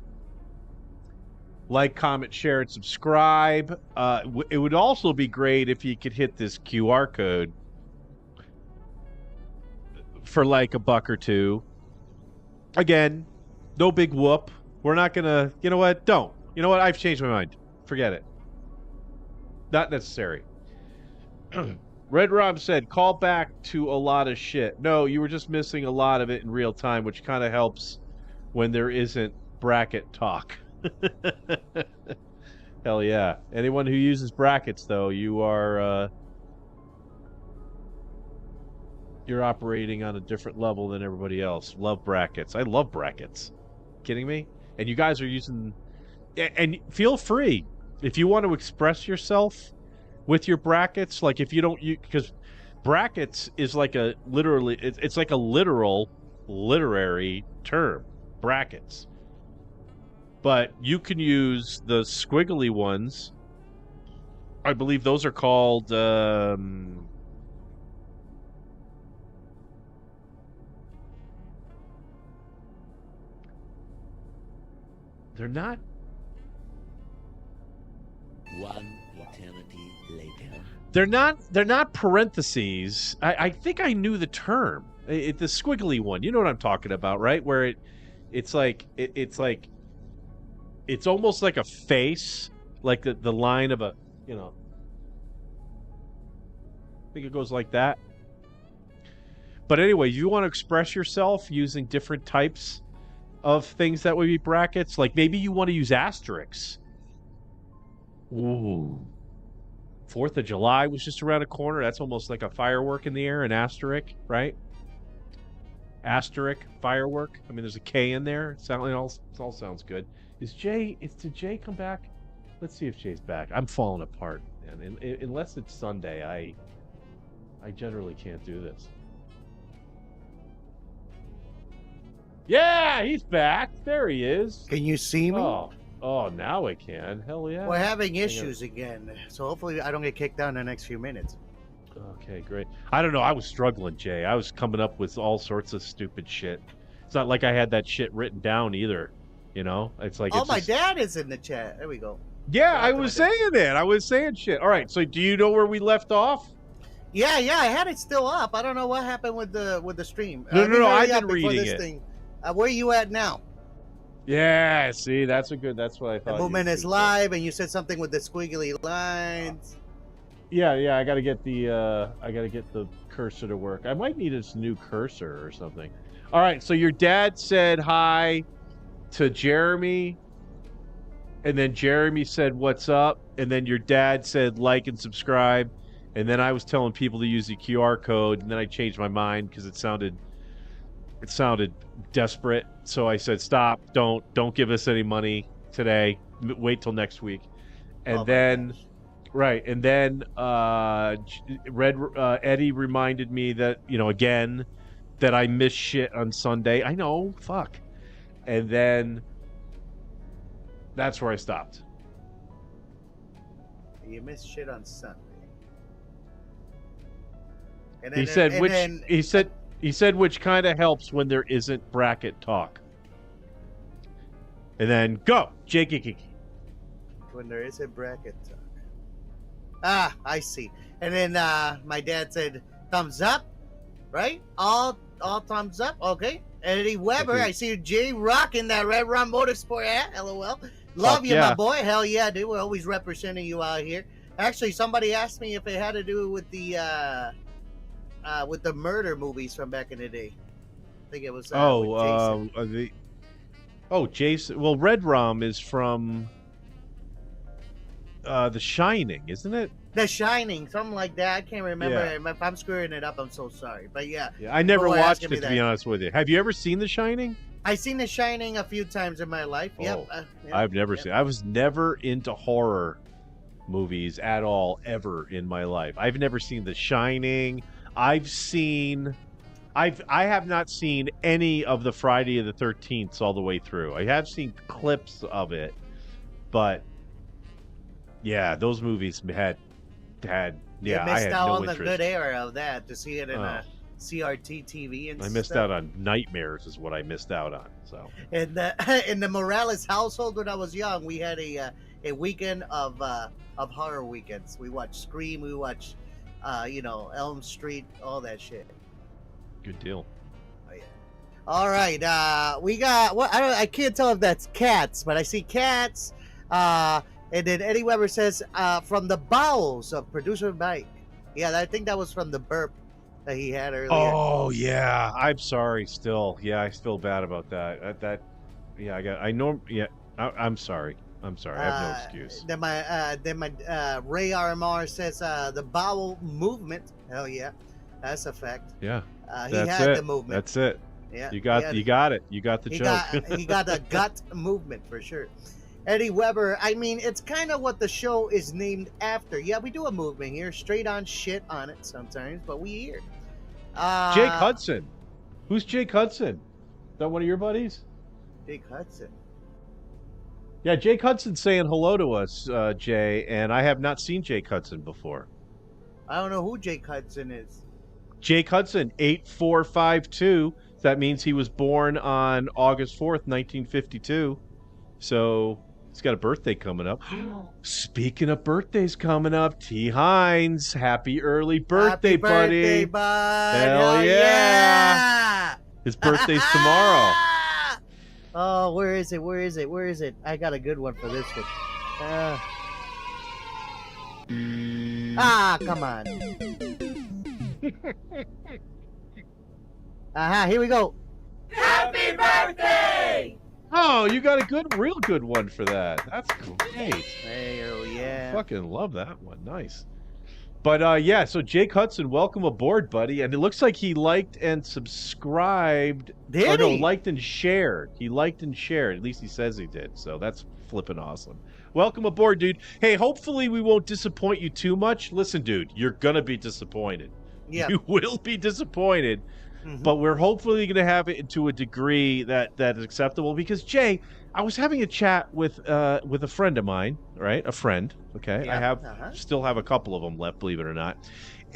Like, comment, share, and subscribe. It would also be great if you could hit this QR code for like $1 or $2. Again, no big whoop. We're not going to, you know what? Don't. You know what? I've changed my mind. Forget it. Not necessary. Red Rom said, call back to a lot of shit. No, you were just missing a lot of it in real time, which kind of helps when there isn't bracket talk. Hell yeah. Anyone who uses brackets, though, you are you're operating on a different level than everybody else. Love brackets. I love brackets. Kidding me? And you guys are using... And feel free. If you want to express yourself with your brackets, like if you don't... Because brackets is like a... Literally... It's like a literal, literary term. Brackets. But you can use the squiggly ones. I believe those are called... They're not... One eternity later. They're not parentheses. I think I knew the term. The squiggly one. You know what I'm talking about, right? Where it's almost like a face, like the line of a, I think it goes like that. But anyway, you want to express yourself using different types of things that would be brackets. Like maybe you want to use asterisks. Ooh. 4th of July was just around the corner. That's almost like a firework in the air, an asterisk, right? Asterisk, firework. I mean, there's a K in there. It all sounds good. Did Jay come back? Let's see if Jay's back. I'm falling apart, man. Unless it's Sunday, I generally can't do this. Yeah, he's back. There he is. Can you see me? Oh, now I can. Hell yeah. We're having issues again, so hopefully I don't get kicked out in the next few minutes. Okay, great. I don't know. I was struggling, Jay. I was coming up with all sorts of stupid shit. It's not like I had that shit written down either. It's like... Oh, my dad is in the chat. There we go. Yeah, I was saying that. I was saying shit. All right, so do you know where we left off? Yeah, I had it still up. I don't know what happened with the stream. No, I've been reading it. Where are you at now? Yeah, see, that's what I thought. The movement is live, and you said something with the squiggly lines. Yeah, I gotta get the cursor to work. I might need this new cursor or something. All right, so your dad said hi to Jeremy, and then Jeremy said what's up, and then your dad said like and subscribe, and then I was telling people to use the QR code, and then I changed my mind because it sounded desperate, so I said stop, don't give us any money today, wait till next week. And then Eddie reminded me that again that I missed shit on Sunday. I know, fuck. And then that's where I stopped. You missed shit on Sunday. And then, he said which kind of helps when there isn't bracket talk. And then go, GiGiGi. When there is a bracket talk. Ah, I see. And then my dad said, thumbs up, right? All thumbs up, okay. Eddie Weber, I see Jay rocking that Red Rum Motorsport hat, LOL. Love you, my boy. Hell yeah, dude. We're always representing you out here. Actually, somebody asked me if it had to do with the murder movies from back in the day. I think it was Jason. Well, Red Rum is from The Shining, isn't it? The Shining, something like that. I can't remember. Yeah. If I'm screwing it up, I'm so sorry. But yeah. I never watched it, to be honest with you. Have you ever seen The Shining? I've seen The Shining a few times in my life. Oh, I've never seen. I was never into horror movies at all, ever in my life. I've never seen The Shining. I have not seen any of the Friday the 13th all the way through. I have seen clips of it, but yeah, those movies had you I missed had out no on interest. the good era of that to see it in a CRT TV and I missed out on nightmares is what I missed out on. So in the Morales household when I was young, we had a weekend of horror weekends. We watched Scream, we watched Elm Street, all that shit. Good deal. Oh, yeah. All right, we got what I can't tell if that's cats, but I see cats. And then Eddie Weber says, from the bowels of producer Mike. Yeah, I think that was from the burp that he had earlier. Oh, yeah. I'm sorry still. Yeah, I feel bad about that. I'm sorry. I'm sorry. I have no excuse. Then my Ray RMR says, the bowel movement. Hell yeah. That's a fact. Yeah. He had the movement. That's it. Yeah. You got it. You got the joke. He got a gut movement for sure. Eddie Weber, I mean, it's kind of what the show is named after. Yeah, we do a movement here, straight on shit on it sometimes, but we here. Jake Hudson. Who's Jake Hudson? Is that one of your buddies? Jake Hudson. Yeah, Jake Hudson's saying hello to us, Jay, and I have not seen Jake Hudson before. I don't know who Jake Hudson is. Jake Hudson, 8452. That means he was born on August 4th, 1952. So he's got a birthday coming up. Speaking of birthdays coming up, T. Hines, happy early birthday, buddy. Bud. Hell yeah. His birthday's tomorrow. Oh, where is it? I got a good one for this one. Come on. Here we go. Happy birthday! Oh, you got a real good one for that. That's great. Hell yeah. Fucking love that one. Nice. But so Jake Hudson, welcome aboard, buddy. And it looks like he liked and subscribed. Did he? No, liked and shared. He liked and shared. At least he says he did. So that's flipping awesome. Welcome aboard, dude. Hey, hopefully we won't disappoint you too much. Listen, dude, you're going to be disappointed. Yeah. You will be disappointed. Mm-hmm. But we're hopefully going to have it to a degree that is acceptable. Because, Jay, I was having a chat with a friend of mine, right? A friend, okay? Yeah. I have still have a couple of them left, believe it or not.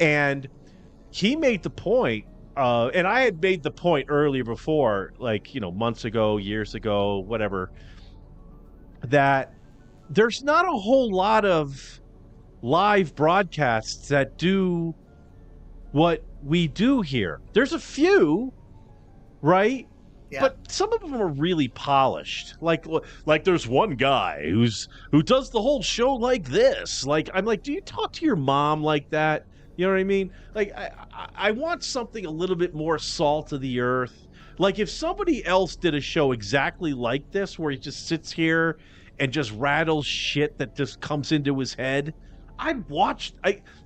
And he made the point, and I had made the point earlier before, like, months ago, years ago, whatever, that there's not a whole lot of live broadcasts that do what we do here. There's a few, right? Yeah. But some of them are really polished. Like there's one guy who does the whole show like this. Like, I'm like, do you talk to your mom like that? You know what I mean? Like, I want something a little bit more salt of the earth. Like, if somebody else did a show exactly like this, where he just sits here and just rattles shit that just comes into his head,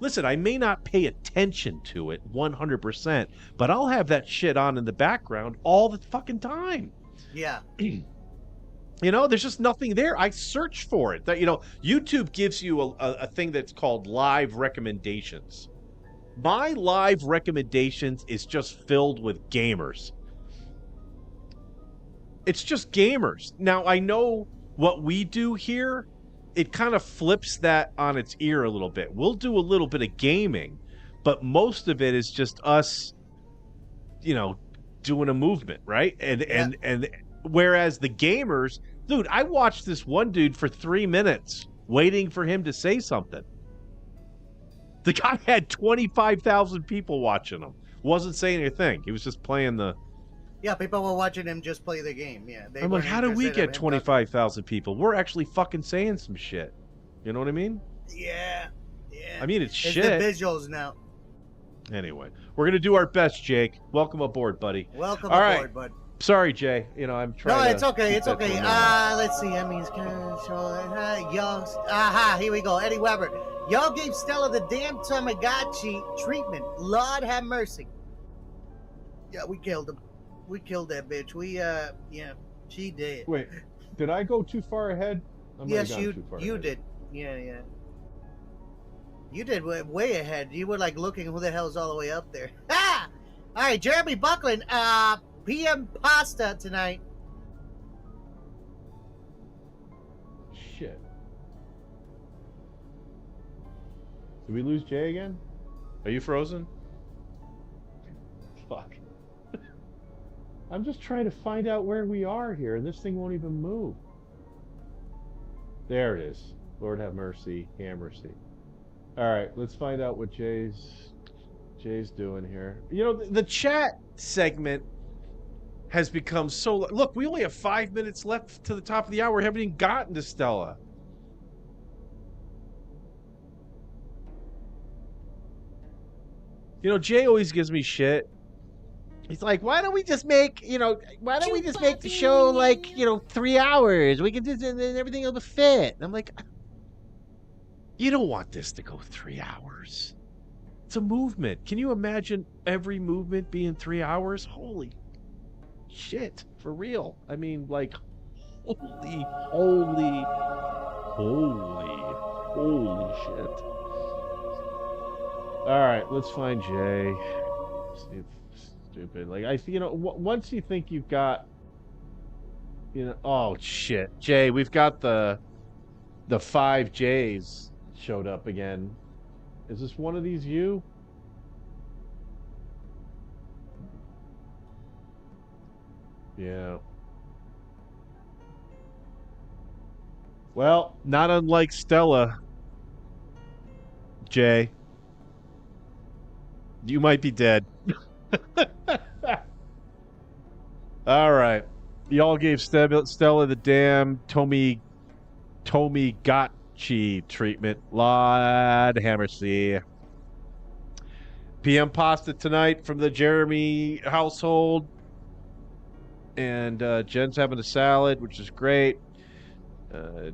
listen, I may not pay attention to it 100%, but I'll have that shit on in the background all the fucking time. Yeah. There's just nothing there. I search for it. That YouTube gives you a thing that's called live recommendations. My live recommendations is just filled with gamers. It's just gamers. Now, I know what we do here, it kind of flips that on its ear a little bit. We'll do a little bit of gaming, but most of it is just us, doing a movement, right? And whereas the gamers, Dude, I watched this one dude for 3 minutes waiting for him to say something. The guy had 25,000 people watching him. Wasn't saying anything. He was just playing the... Yeah, people were watching him just play the game. Yeah, I'm like, how did we get 25,000 people? We're actually fucking saying some shit. You know what I mean? Yeah. I mean, it's shit. It's the visuals now. Anyway, we're going to do our best, Jake. Welcome aboard, buddy. Welcome All aboard, right. bud. Sorry, Jay. You know, I'm trying No, to... it's okay. It's okay. Let's see. I mean, y'all... Aha, here we go. Eddie Weber. Y'all gave Stella the damn Tamagotchi treatment. Lord have mercy. Yeah, we killed him. We killed that bitch. Yeah, she did. Wait, did I go too far ahead? Yes, you did. Yeah. You did way ahead. You were like looking who the hell's all the way up there. Ah! All right, Jeremy Buckland. PM pasta tonight. Shit. Did we lose Jay again? Are you frozen? Fuck. I'm just trying to find out where we are here, and this thing won't even move. There it is. Lord have mercy, have mercy. All right, let's find out what Jay's doing here. You know, the chat segment has become so... Look, we only have 5 minutes left to the top of the hour. We haven't even gotten to Stella. You know, Jay always gives me shit. He's like, why don't we just make, the show like, 3 hours? We can do this and then everything will fit. And I'm like, you don't want this to go 3 hours. It's a movement. Can you imagine every movement being 3 hours? Holy shit. For real. I mean, like, holy shit. All right, let's find Jay. Stupid. Like, once you think you've got, oh shit, Jay, we've got the 5 J's showed up again. Is this one of these you? Yeah. Well, not unlike Stella, Jay. You might be dead. All right. Y'all gave Stella the damn Tamagotchi treatment. Lord Hammersea. PM pasta tonight from the Jeremy household. And Jen's having a salad, which is great.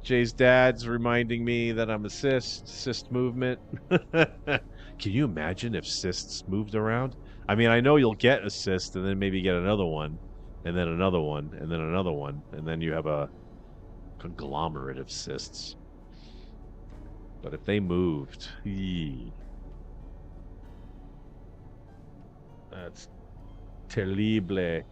Jay's dad's reminding me that I'm a cyst movement. Can you imagine if cysts moved around? I mean, I know you'll get a cyst and then maybe get another one, and then another one, and then another one, and then you have a conglomerate of cysts. But if they moved, that's terrible.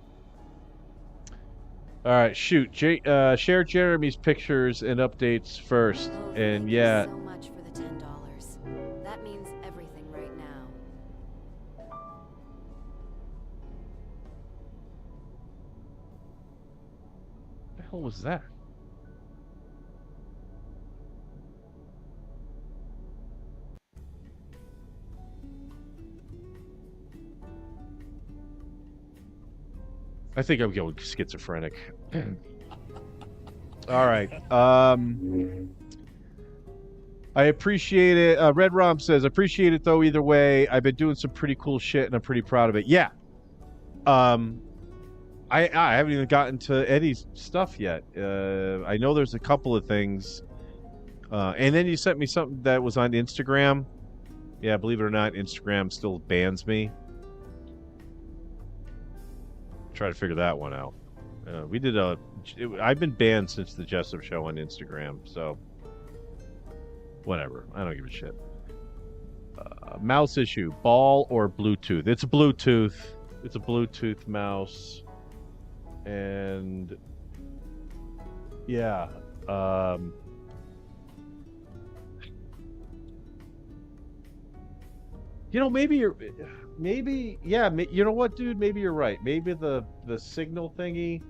All right, shoot. Share Jeremy's pictures and updates first, and yeah. So much for the $10. That means everything right now. What the hell was that? I think I'm going schizophrenic. All right. I appreciate it. Red Rom says, appreciate it though either way. I've been doing some pretty cool shit and I'm pretty proud of it. Yeah. I haven't even gotten to Eddie's stuff yet. I know there's a couple of things. And then you sent me something that was on Instagram. Yeah, believe it or not, Instagram still bans me. Try to figure that one out. I've been banned since the Jessup show on Instagram, so whatever. I don't give a shit. Mouse issue, ball or Bluetooth? It's a Bluetooth. It's a Bluetooth mouse. And yeah, you know what, dude? Maybe you're right. Maybe the signal thingy,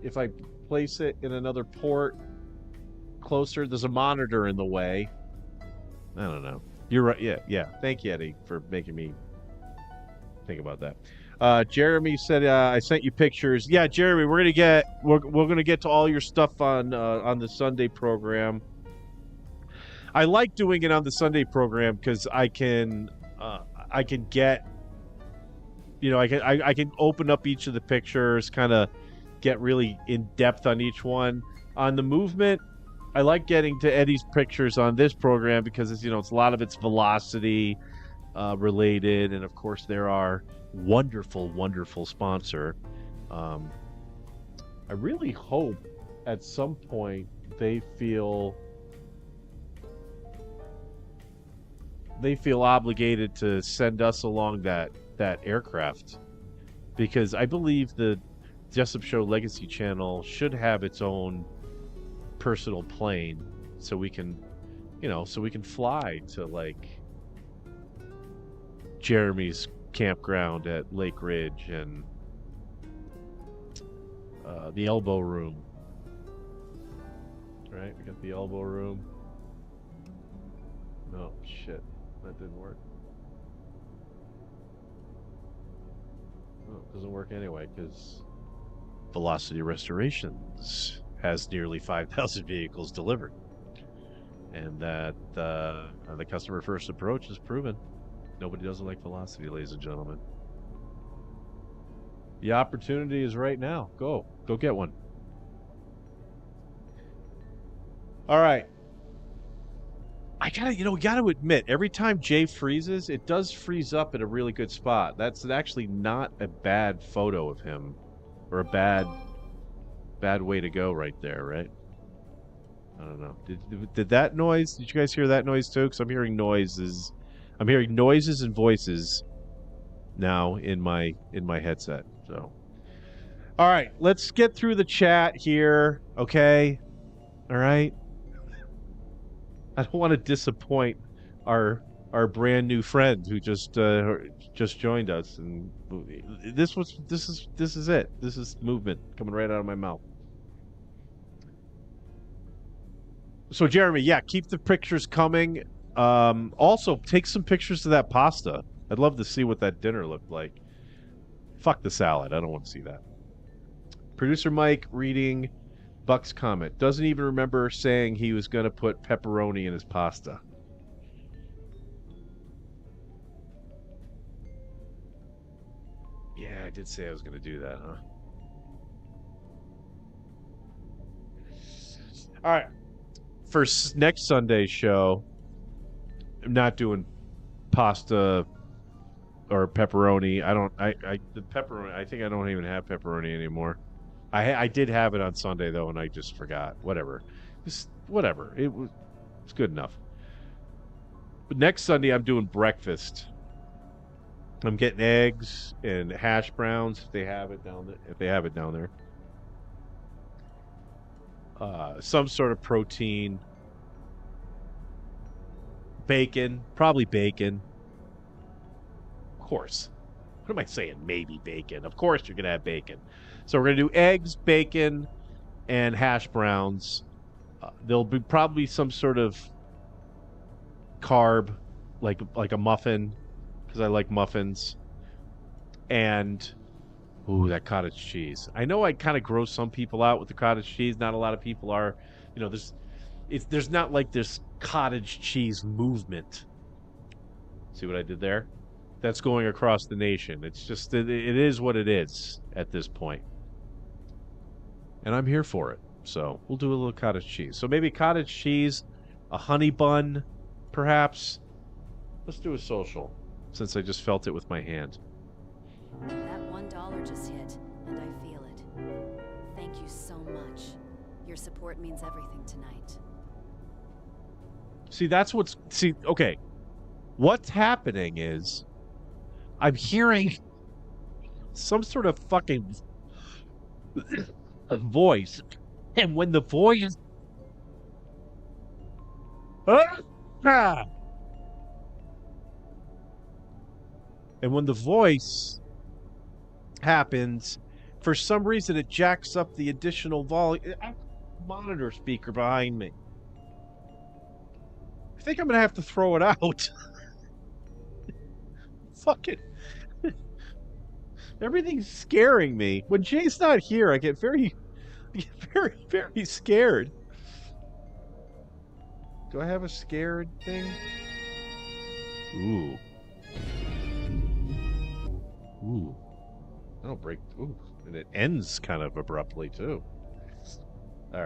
if I place it in another port closer. There's a monitor in the way. I don't know. You're right. Yeah. Thank you, Eddie, for making me think about that. Jeremy said, I sent you pictures. Yeah, Jeremy, we're gonna get to all your stuff on the Sunday program. I like doing it on the Sunday program because I can get, I can open up each of the pictures, kind of get really in depth on each one. On the movement, I like getting to Eddie's pictures on this program because it's a lot of it's velocity related, and of course they're our wonderful sponsor. I really hope at some point they feel obligated to send us along that aircraft, because I believe the Jessup Show Legacy channel should have its own personal plane, so we can fly to like Jeremy's campground at Lake Ridge and the Elbow Room. Right, we got the Elbow Room. Oh shit, that didn't work. Oh, it doesn't work anyway because Velocity Restorations has nearly 5,000 vehicles delivered, and that the customer first approach is proven. Nobody doesn't like Velocity, ladies and gentlemen. The opportunity is right now. Go get one. All right. I gotta admit, every time Jay freezes, it does freeze up at a really good spot. That's actually not a bad photo of him, or a bad way to go right there, right? I don't know. Did that noise? Did you guys hear that noise too? Because I'm hearing noises. I'm hearing noises and voices now in my headset. So, all right, let's get through the chat here. Okay, all right. I don't want to disappoint our brand new friend who just joined us, and this is it. This is movement coming right out of my mouth. So Jeremy, yeah, keep the pictures coming. Also, take some pictures of that pasta. I'd love to see what that dinner looked like. Fuck the salad. I don't want to see that. Producer Mike reading Buck's comment. Doesn't even remember saying he was going to put pepperoni in his pasta. Yeah, I did say I was going to do that, huh? All right. For next Sunday's show, I'm not doing pasta or pepperoni. The pepperoni, I think I don't even have pepperoni anymore. I did have it on Sunday though, and I just forgot. Whatever. Whatever. It's good enough. But next Sunday I'm doing breakfast. I'm getting eggs and hash browns if they have it down there. Some sort of protein. Bacon. Probably bacon. Of course. What am I saying? Maybe bacon. Of course you're going to have bacon. So we're going to do eggs, bacon, and hash browns. There'll be probably some sort of carb, like a muffin, because I like muffins. And, ooh, that cottage cheese. I know I kind of gross some people out with the cottage cheese. Not a lot of people are, there's not like this cottage cheese movement. See what I did there? That's going across the nation. It's just, it is what it is at this point. And I'm here for it. So we'll do a little cottage cheese. So maybe cottage cheese, a honey bun, perhaps. Let's do a social, since I just felt it with my hand. That $1 just hit, and I feel it. Thank you so much. Your support means everything tonight. Okay. What's happening is I'm hearing some sort of fucking voice. And when the voice... And when the voice happens, for some reason it jacks up the additional volume. Monitor speaker behind me. I think I'm gonna have to throw it out. Fucking everything's scaring me. When Jay's not here, I get very, very scared. Do I have a scared thing? Ooh. Ooh. I don't break. Ooh. And it ends kind of abruptly, too. All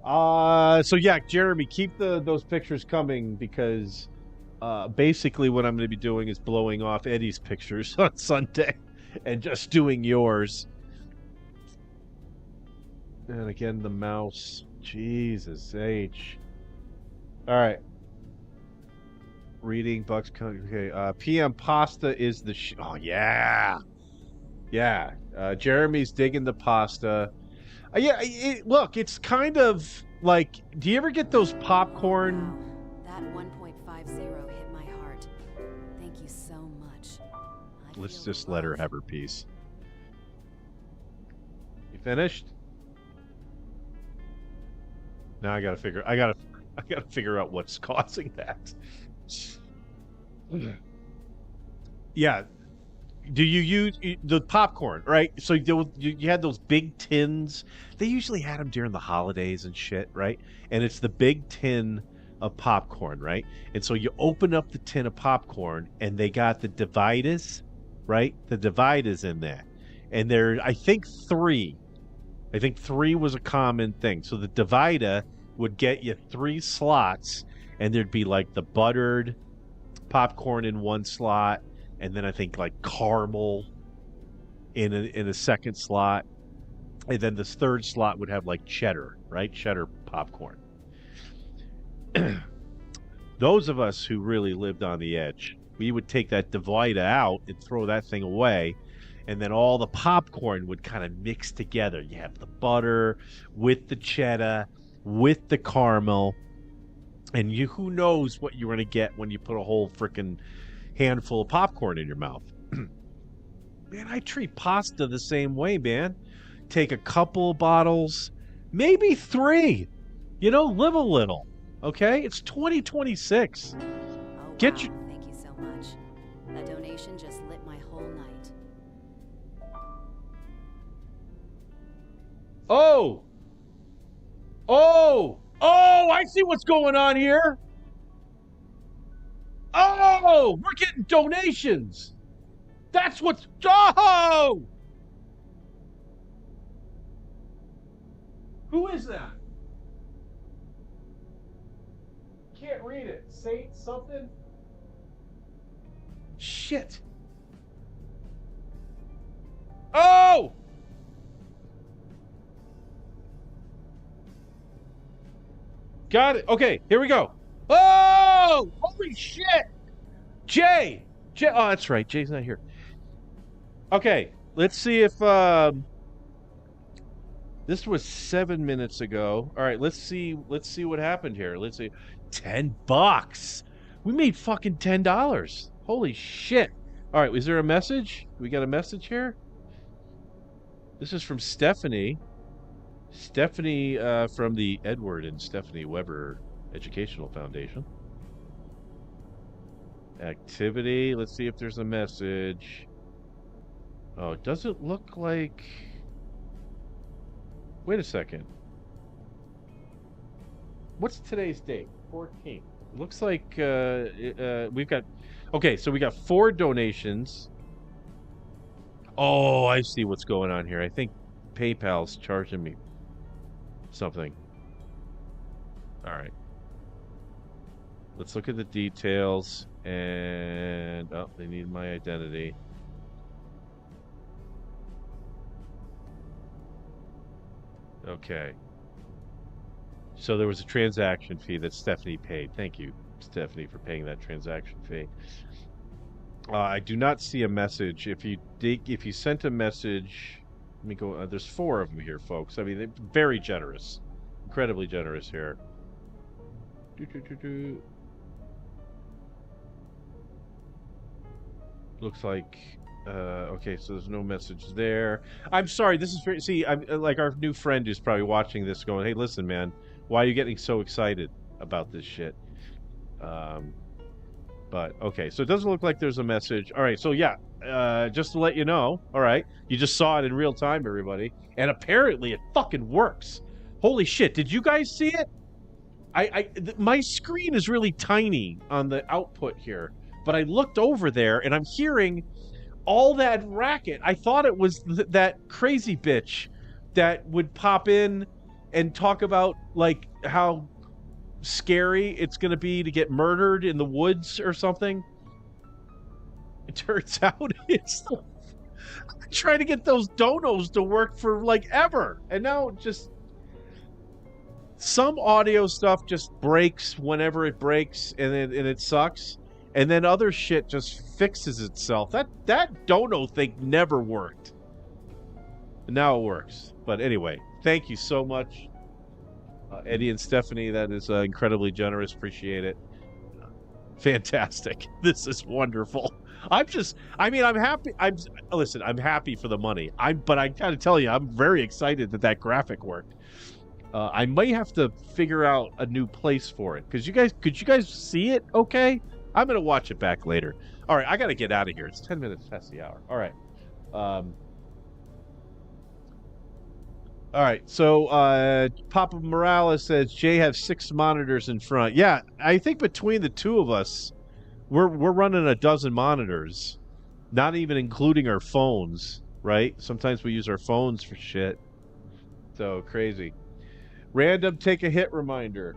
right. So yeah, Jeremy, keep those pictures coming because basically what I'm going to be doing is blowing off Eddie's pictures on Sunday and just doing yours. And again, the mouse. Jesus H. All right. Reading Bucks. Okay. PM Pasta is the. Oh yeah. Yeah. Jeremy's digging the pasta. Yeah. Look, it's kind of like. Do you ever get those popcorn? Wow. That 1.50 hit my heart. Thank you so much. Let's just let her have her piece. You finished? Now I gotta figure out what's causing that. Yeah. Do you use the popcorn, right? So you had those big tins. They usually had them during the holidays and shit, right? And it's the big tin of popcorn, right? And so you open up the tin of popcorn and they got the dividers, right? The dividers in there. And there, I think three was a common thing. So the divider would get you 3 slots and there'd be like the buttered popcorn in one slot. And then I think like caramel in a second slot. And then this third slot would have like cheddar, right? Cheddar popcorn. Those of us who really lived on the edge, we would take that divider out and throw that thing away. And then all the popcorn would kind of mix together. You have the butter with the cheddar, with the caramel. And who knows what you're going to get when you put a whole freaking handful of popcorn in your mouth. Man, I treat pasta the same way, man. Take a couple of bottles, maybe 3. You know, live a little. Okay? It's 2026. Oh, Get wow. your... Thank you so much. That donation just lit my whole night. Oh! Oh! Oh! I see what's going on here! Oh! We're getting donations! That's what's... Oh! Who is that? Can't read it. Saint something? Shit. Oh! Got it. Okay, here we go. Oh! Holy shit! Jay! Oh, that's right. Jay's not here. Okay, let's see if... This was 7 minutes ago. All right, let's see what happened here. Let's see. $10. We made fucking $10. Holy shit. All right, is there a message? We got a message here? This is from Stephanie. Stephanie from the Edward and Stephanie Weber Educational Foundation. Activity. Let's see if there's a message. Oh, it doesn't look like... Wait a second. What's today's date? 14th. Looks like we've got... Okay, so we got 4 donations. Oh, I see what's going on here. I think PayPal's charging me something. All right. Let's look at the details. And... Oh, they need my identity. Okay. So there was a transaction fee that Stephanie paid. Thank you, Stephanie, for paying that transaction fee. I do not see a message. If you sent a message, let me go. There's 4 of them here, folks. I mean, they're very generous, incredibly generous here. Looks like Okay, so there's no message there. I'm sorry. This is very, see, I'm like our new friend who's probably watching this, going, "Hey, listen, man, why are you getting so excited about this shit?" But okay, so it doesn't look like there's a message. All right, so yeah, just to let you know. All right, you just saw it in real time, everybody, and apparently it fucking works. Holy shit! Did you guys see it? My screen is really tiny on the output here, but I looked over there and I'm hearing all that racket. I thought it was that crazy bitch that would pop in and talk about like how scary it's going to be to get murdered in the woods or something. It turns out it's trying to get those donos to work for like ever, and now just some audio stuff just breaks whenever it breaks, and it sucks, and then other shit just fixes itself. That dono thing never worked. Now it works. But anyway, thank you so much, Eddie and Stephanie. That is incredibly generous. Appreciate it. Fantastic. This is wonderful. I'm happy. Listen, I'm happy for the money. But I gotta tell you, I'm very excited that graphic worked. I might have to figure out a new place for it. Could you guys see it okay? I'm going to watch it back later. All right, I got to get out of here. It's 10 minutes past the hour. All right. All right, so Papa Morales says Jay has 6 monitors in front. Yeah, I think between the two of us, we're running a dozen monitors, not even including our phones, right? Sometimes we use our phones for shit. So crazy. Random take a hit reminder.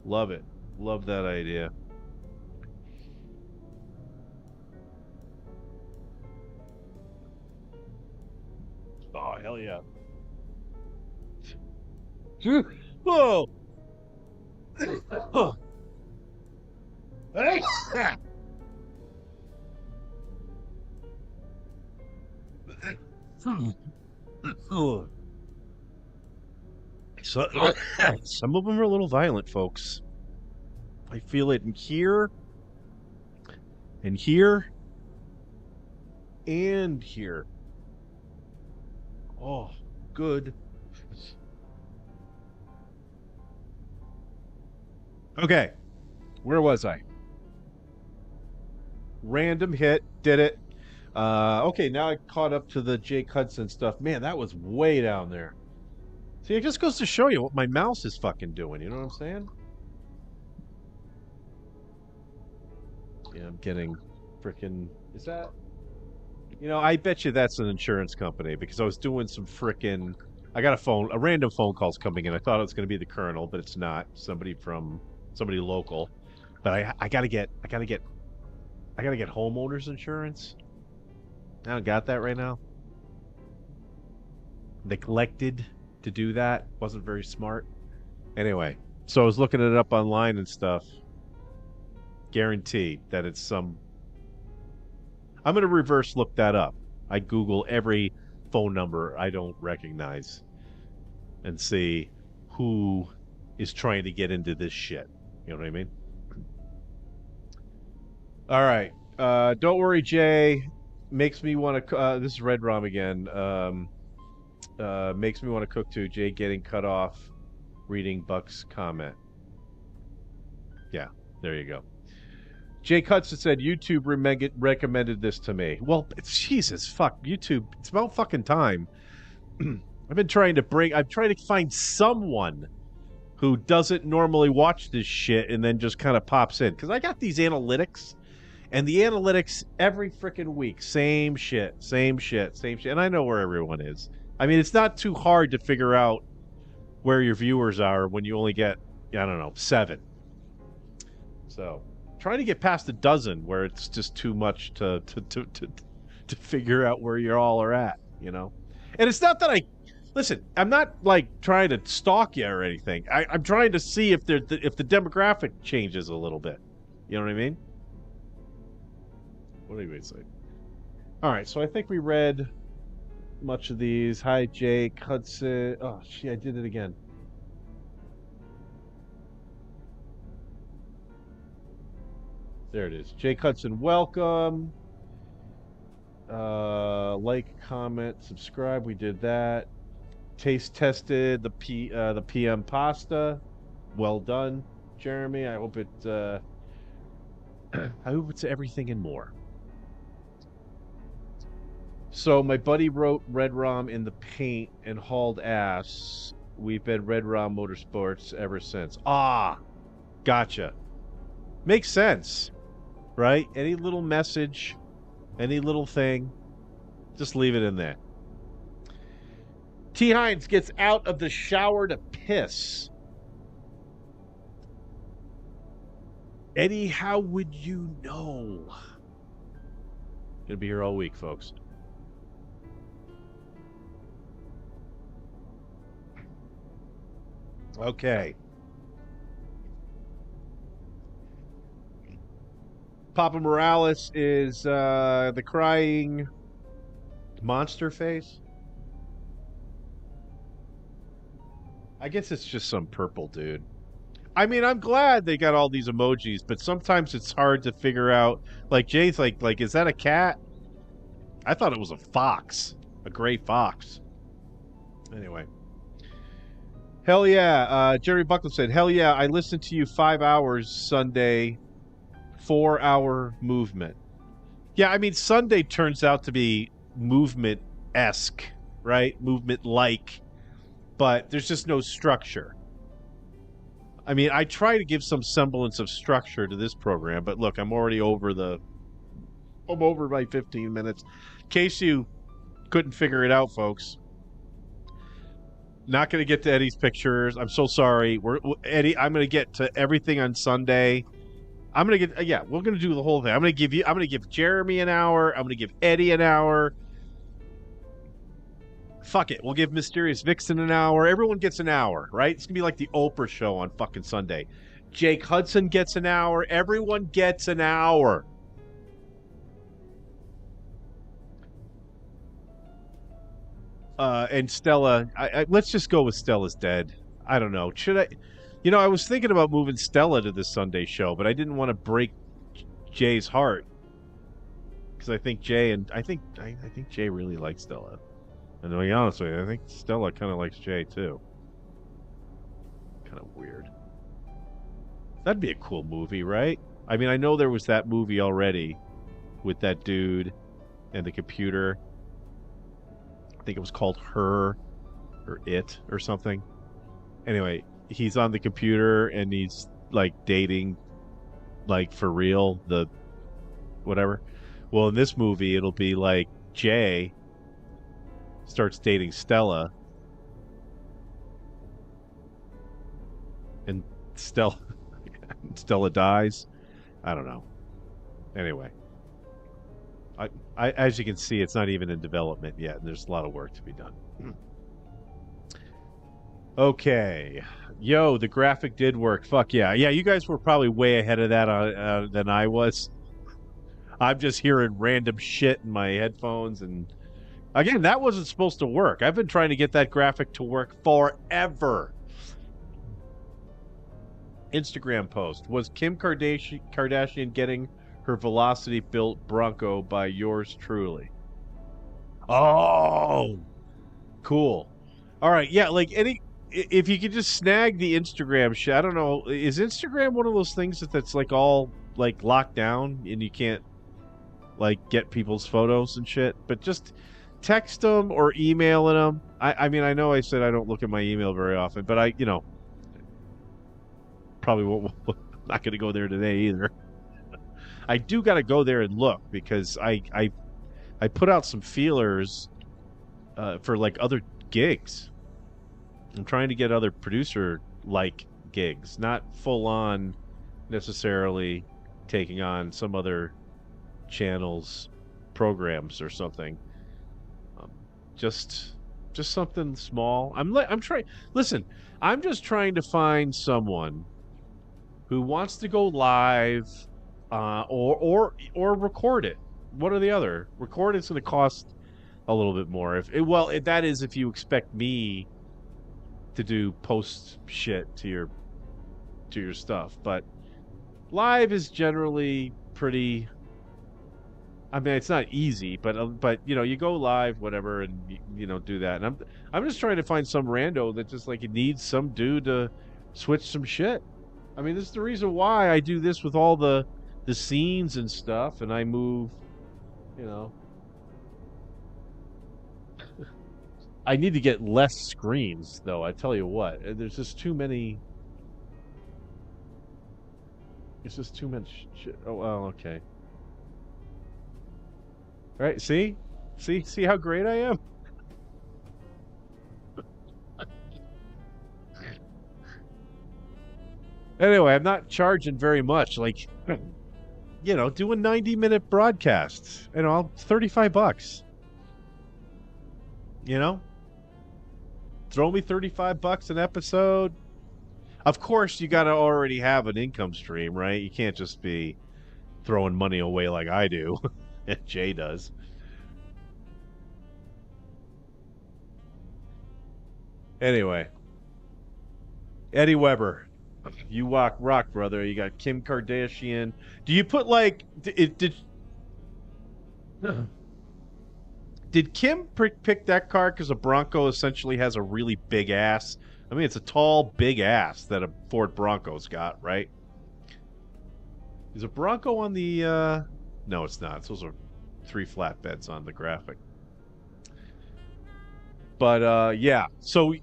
Love it. Love that idea. Oh, hell yeah. Whoa! So, some of them are a little violent, folks. I feel it in here, and here, and here. Oh, good. Okay, where was I? Random hit, did it. Okay, now I caught up to the Jake Hudson stuff. Man, that was way down there. See, it just goes to show you what my mouse is fucking doing. You know what I'm saying? Yeah, I'm getting freaking... Is that... You know, I bet you that's an insurance company, because I was doing some freaking... I got a random phone call's coming in. I thought it was going to be the Colonel, but it's not. Somebody local. But I gotta get homeowners insurance. I don't got that right now. Neglected to do that. Wasn't very smart. Anyway, so I was looking it up online and stuff. Guaranteed that it's some... I'm going to reverse look that up. I Google every phone number I don't recognize and see who is trying to get into this shit. You know what I mean? All right. Don't worry, Jay. Makes me want to... this is Red Rom again. Makes me want to cook too. Jay getting cut off reading Buck's comment. Yeah, there you go. Jake Hudson said YouTube recommended this to me. Well, Jesus, fuck YouTube. It's about fucking time. I'm trying to find someone who doesn't normally watch this shit and then just kind of pops in. Because I got these analytics, and the analytics every freaking week, same shit. And I know where everyone is. I mean, it's not too hard to figure out where your viewers are when you only get, I don't know, 7. So, trying to get past a dozen where it's just too much to figure out where you all are at, you know? And it's not that listen, I'm not like trying to stalk you or anything. I'm trying to see if the demographic changes a little bit. You know what I mean? What do you say? All right, so I think we read much of these. Hi, Jake Hudson. Oh, shit, I did it again. There it is. Jake Hudson, welcome. Like, comment, subscribe. We did that. Taste tested the PM pasta. Well done, Jeremy. I hope it. I hope it's everything and more. So my buddy wrote Red Rom in the paint and hauled ass. We've been Red Rom Motorsports ever since. Ah, gotcha. Makes sense, right? Any little message, any little thing, just leave it in there. T. Hines gets out of the shower to piss. Eddie, how would you know? Gonna be here all week, folks. Okay. Papa Morales is the crying monster face. I guess it's just some purple dude. I mean, I'm glad they got all these emojis, but sometimes it's hard to figure out. Like Jay's like, is that a cat? I thought it was a fox, a gray fox. Anyway. Hell yeah. Jerry Buckle said, hell yeah, I listened to you 5 hours Sunday, 4-hour movement. Yeah, I mean, Sunday turns out to be movement-esque, right? Movement-like, but there's just no structure. I mean, I try to give some semblance of structure to this program, but look, I'm already over I'm over my 15 minutes. In case you couldn't figure it out, folks. Not going to get to Eddie's pictures. I'm so sorry. Eddie, I'm going to get to everything on Sunday. I'm going to get, yeah, we're going to do the whole thing. I'm going to give Jeremy an hour. I'm going to give Eddie an hour. Fuck it. We'll give Mysterious Vixen an hour. Everyone gets an hour, right? It's going to be like the Oprah show on fucking Sunday. Jake Hudson gets an hour. Everyone gets an hour. And Stella, let's just go with Stella's dead. I don't know. Should I? You know, I was thinking about moving Stella to this Sunday show, but I didn't want to break Jay's heart because I think Jay I think Jay really likes Stella. And to be honest with you, I think Stella kind of likes Jay too. Kind of weird. That'd be a cool movie, right? I mean, I know there was that movie already with that dude and the computer. I think it was called Her or It or something. Anyway, he's on the computer and he's like dating, like for real, the whatever. Well, in this movie, it'll be like Jay starts dating Stella and Stella dies. I don't know. Anyway. I, as you can see, it's not even in development yet, and there's a lot of work to be done. Okay. Yo, the graphic did work. Fuck yeah. Yeah, you guys were probably way ahead of that than I was. I'm just hearing random shit in my headphones, and again, that wasn't supposed to work. I've been trying to get that graphic to work forever. Instagram post. Was Kim Kardashian getting her Velocity-built Bronco by yours truly? Oh, cool. All right, yeah, like if you could just snag the Instagram shit. I don't know, is Instagram one of those things that's like all like locked down and you can't like get people's photos and shit? But just text them or email them. I mean, I know I said I don't look at my email very often, but I, probably won't. Not going to go there today either. I do got to go there and look because I put out some feelers for like other gigs. I'm trying to get other producer like gigs, not full on necessarily taking on some other channels programs or something. Just something small. I'm trying. Listen, I'm just trying to find someone who wants to go live. Or record it. What are the other? Record it's going to cost a little bit more. That is if you expect me to do post shit to your stuff. But live is generally pretty I mean, it's not easy, but you know, you go live, whatever, and you know, do that. And I'm just trying to find some rando that just like needs some dude to switch some shit. I mean, this is the reason why I do this with all the scenes and stuff, and I move, you know. I need to get less screens, though. I tell you what, there's just too many. It's just too much shit. Oh well, okay. All right, see how great I am. Anyway, I'm not charging very much. Like, you know, doing 90-minute broadcasts. You know, $35. You know, throw me $35 an episode. Of course, you got to already have an income stream, right? You can't just be throwing money away like I do. Jay does. Anyway, Eddie Weber, you rock, brother. You got Kim Kardashian. Do you put like did Kim pick that car because a Bronco essentially has a really big ass? I mean, it's a tall, big ass that a Ford Bronco's got, right? Is a Bronco on the? No, it's not. Those are 3 flatbeds on the graphic. But yeah, so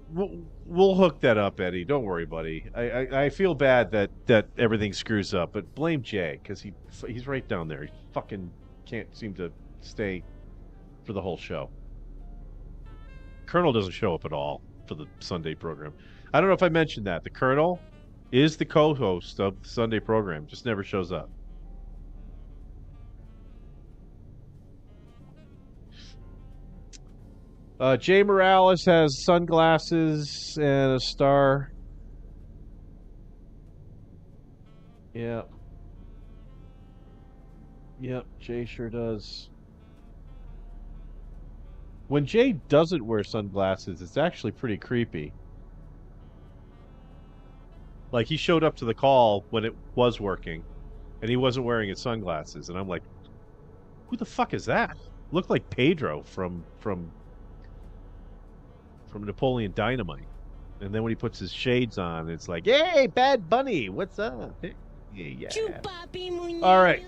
we'll hook that up, Eddie. Don't worry, buddy. I feel bad that everything screws up, but blame Jay because he's right down there. He fucking can't seem to stay for the whole show. Colonel doesn't show up at all for the Sunday program. I don't know if I mentioned that. The Colonel is the co-host of the Sunday program. Just never shows up. Jay Morales has sunglasses and a star. Yeah. Yep, Jay sure does. When Jay doesn't wear sunglasses, it's actually pretty creepy. Like, he showed up to the call when it was working, and he wasn't wearing his sunglasses, and I'm like, who the fuck is that? Looked like Pedro from Napoleon Dynamite. And then when he puts his shades on, it's like, hey, Bad Bunny, what's up? Hey, yeah. All right.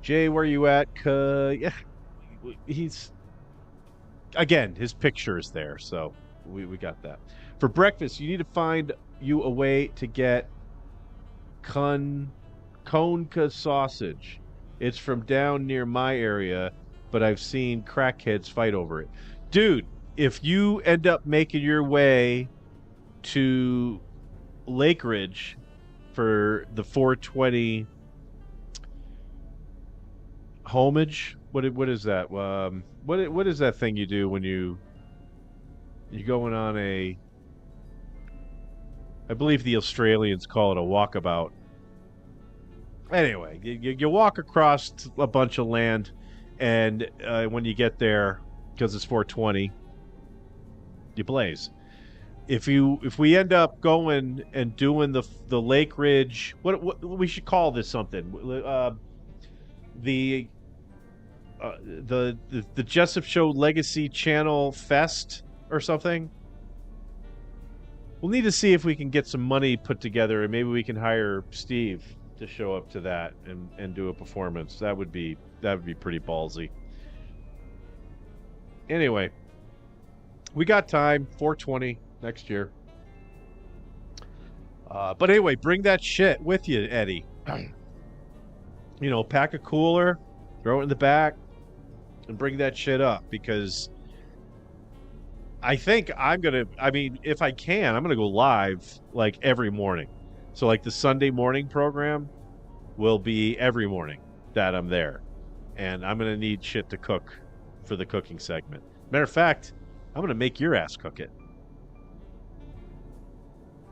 Jay, where you at? Yeah, he's... Again, his picture is there, so we got that. For breakfast, you need to find you a way to get Konka sausage. It's from down near my area, but I've seen crackheads fight over it. Dude, if you end up making your way to Lake Ridge for the 420 homage, what is that? What is that thing you do when you're going on a? I believe the Australians call it a walkabout. Anyway, you walk across a bunch of land, and when you get there, because it's 420, you blaze. If we end up going and doing the Lake Ridge, what we should call this something, the Jessup Show Legacy Channel Fest or something. We'll need to see if we can get some money put together, and maybe we can hire Steve to show up to that and do a performance. That would be pretty ballsy. Anyway, we got time. 420 next year. But anyway, bring that shit with you, Eddie. You know, pack a cooler, throw it in the back, and bring that shit up, because I think if I can, I'm gonna go live like every morning. So like the Sunday morning program will be every morning that I'm there, and I'm gonna need shit to cook for the cooking segment. Matter of fact, I'm gonna make your ass cook it.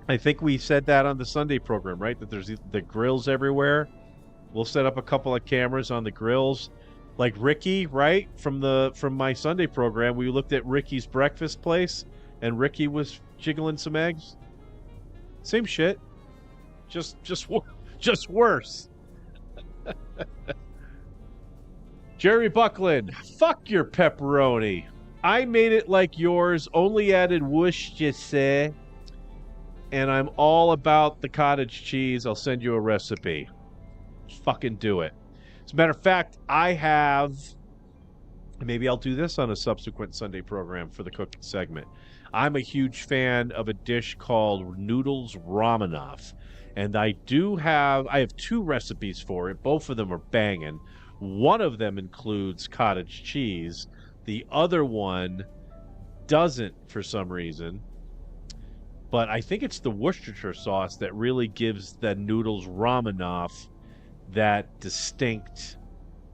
I think we said that on the Sunday program, right? That there's the grills everywhere. We'll set up a couple of cameras on the grills. Like Ricky, right? From my Sunday program, we looked at Ricky's breakfast place, and Ricky was jiggling some eggs. Same shit. Just worse. Jerry Buckland, fuck your pepperoni. I made it like yours, only added Worcestershire, and I'm all about the cottage cheese. I'll send you a recipe. Fucking do it. As a matter of fact, I have, maybe I'll do this on a subsequent Sunday program for the cooking segment. I'm a huge fan of a dish called Noodles Ramanov, and I have 2 recipes for it. Both of them are banging. One of them includes cottage cheese. The other one doesn't for some reason. But I think it's the Worcestershire sauce that really gives the Noodles Ramanov that distinct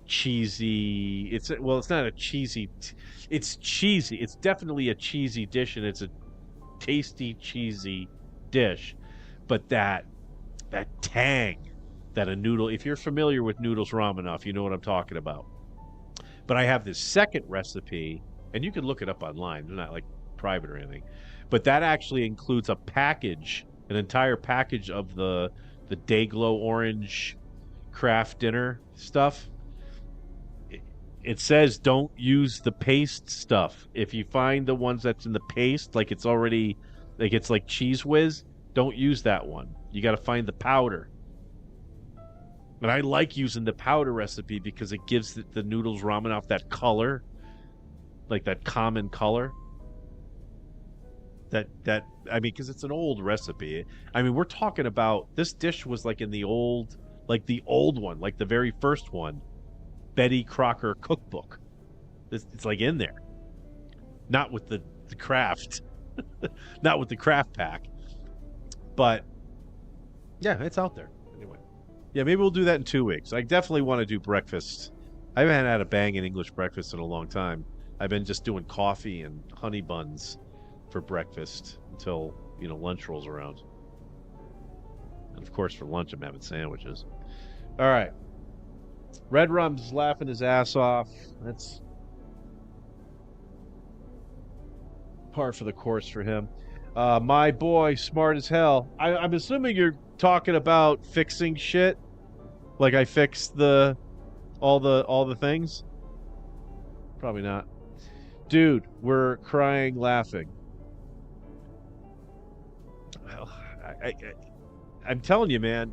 cheesy. It's not a cheesy. It's cheesy. It's definitely a cheesy dish, and it's a tasty cheesy dish. But that tang that a noodle. If you're familiar with Noodles Ramanov, you know what I'm talking about. But I have this second recipe, and you can look it up online. They're not like private or anything. But that actually includes a package, an entire package of the Dayglow orange craft dinner stuff. It says don't use the paste stuff. If you find the ones that's in the paste, like it's already, like it's like Cheese Whiz, don't use that one. You got to find the powder. And I like using the powder recipe because it gives the Noodles Ramanov that color, like that common color. That I mean, because it's an old recipe. I mean, we're talking about, this dish was like in the old one, like the very first one, Betty Crocker cookbook. It's like in there, not with the craft, not with the craft pack, but yeah, it's out there anyway. Yeah, maybe we'll do that in 2 weeks. I definitely want to do breakfast. I haven't had a banging English breakfast in a long time. I've been just doing coffee and honey buns for breakfast until, lunch rolls around. And of course, for lunch, I'm having sandwiches. All right. Red Rum's laughing his ass off. That's par for the course for him. My boy, smart as hell. I'm assuming you're talking about fixing shit. Like I fixed all the things. Probably not. Dude, we're crying laughing. Well, I'm telling you, man.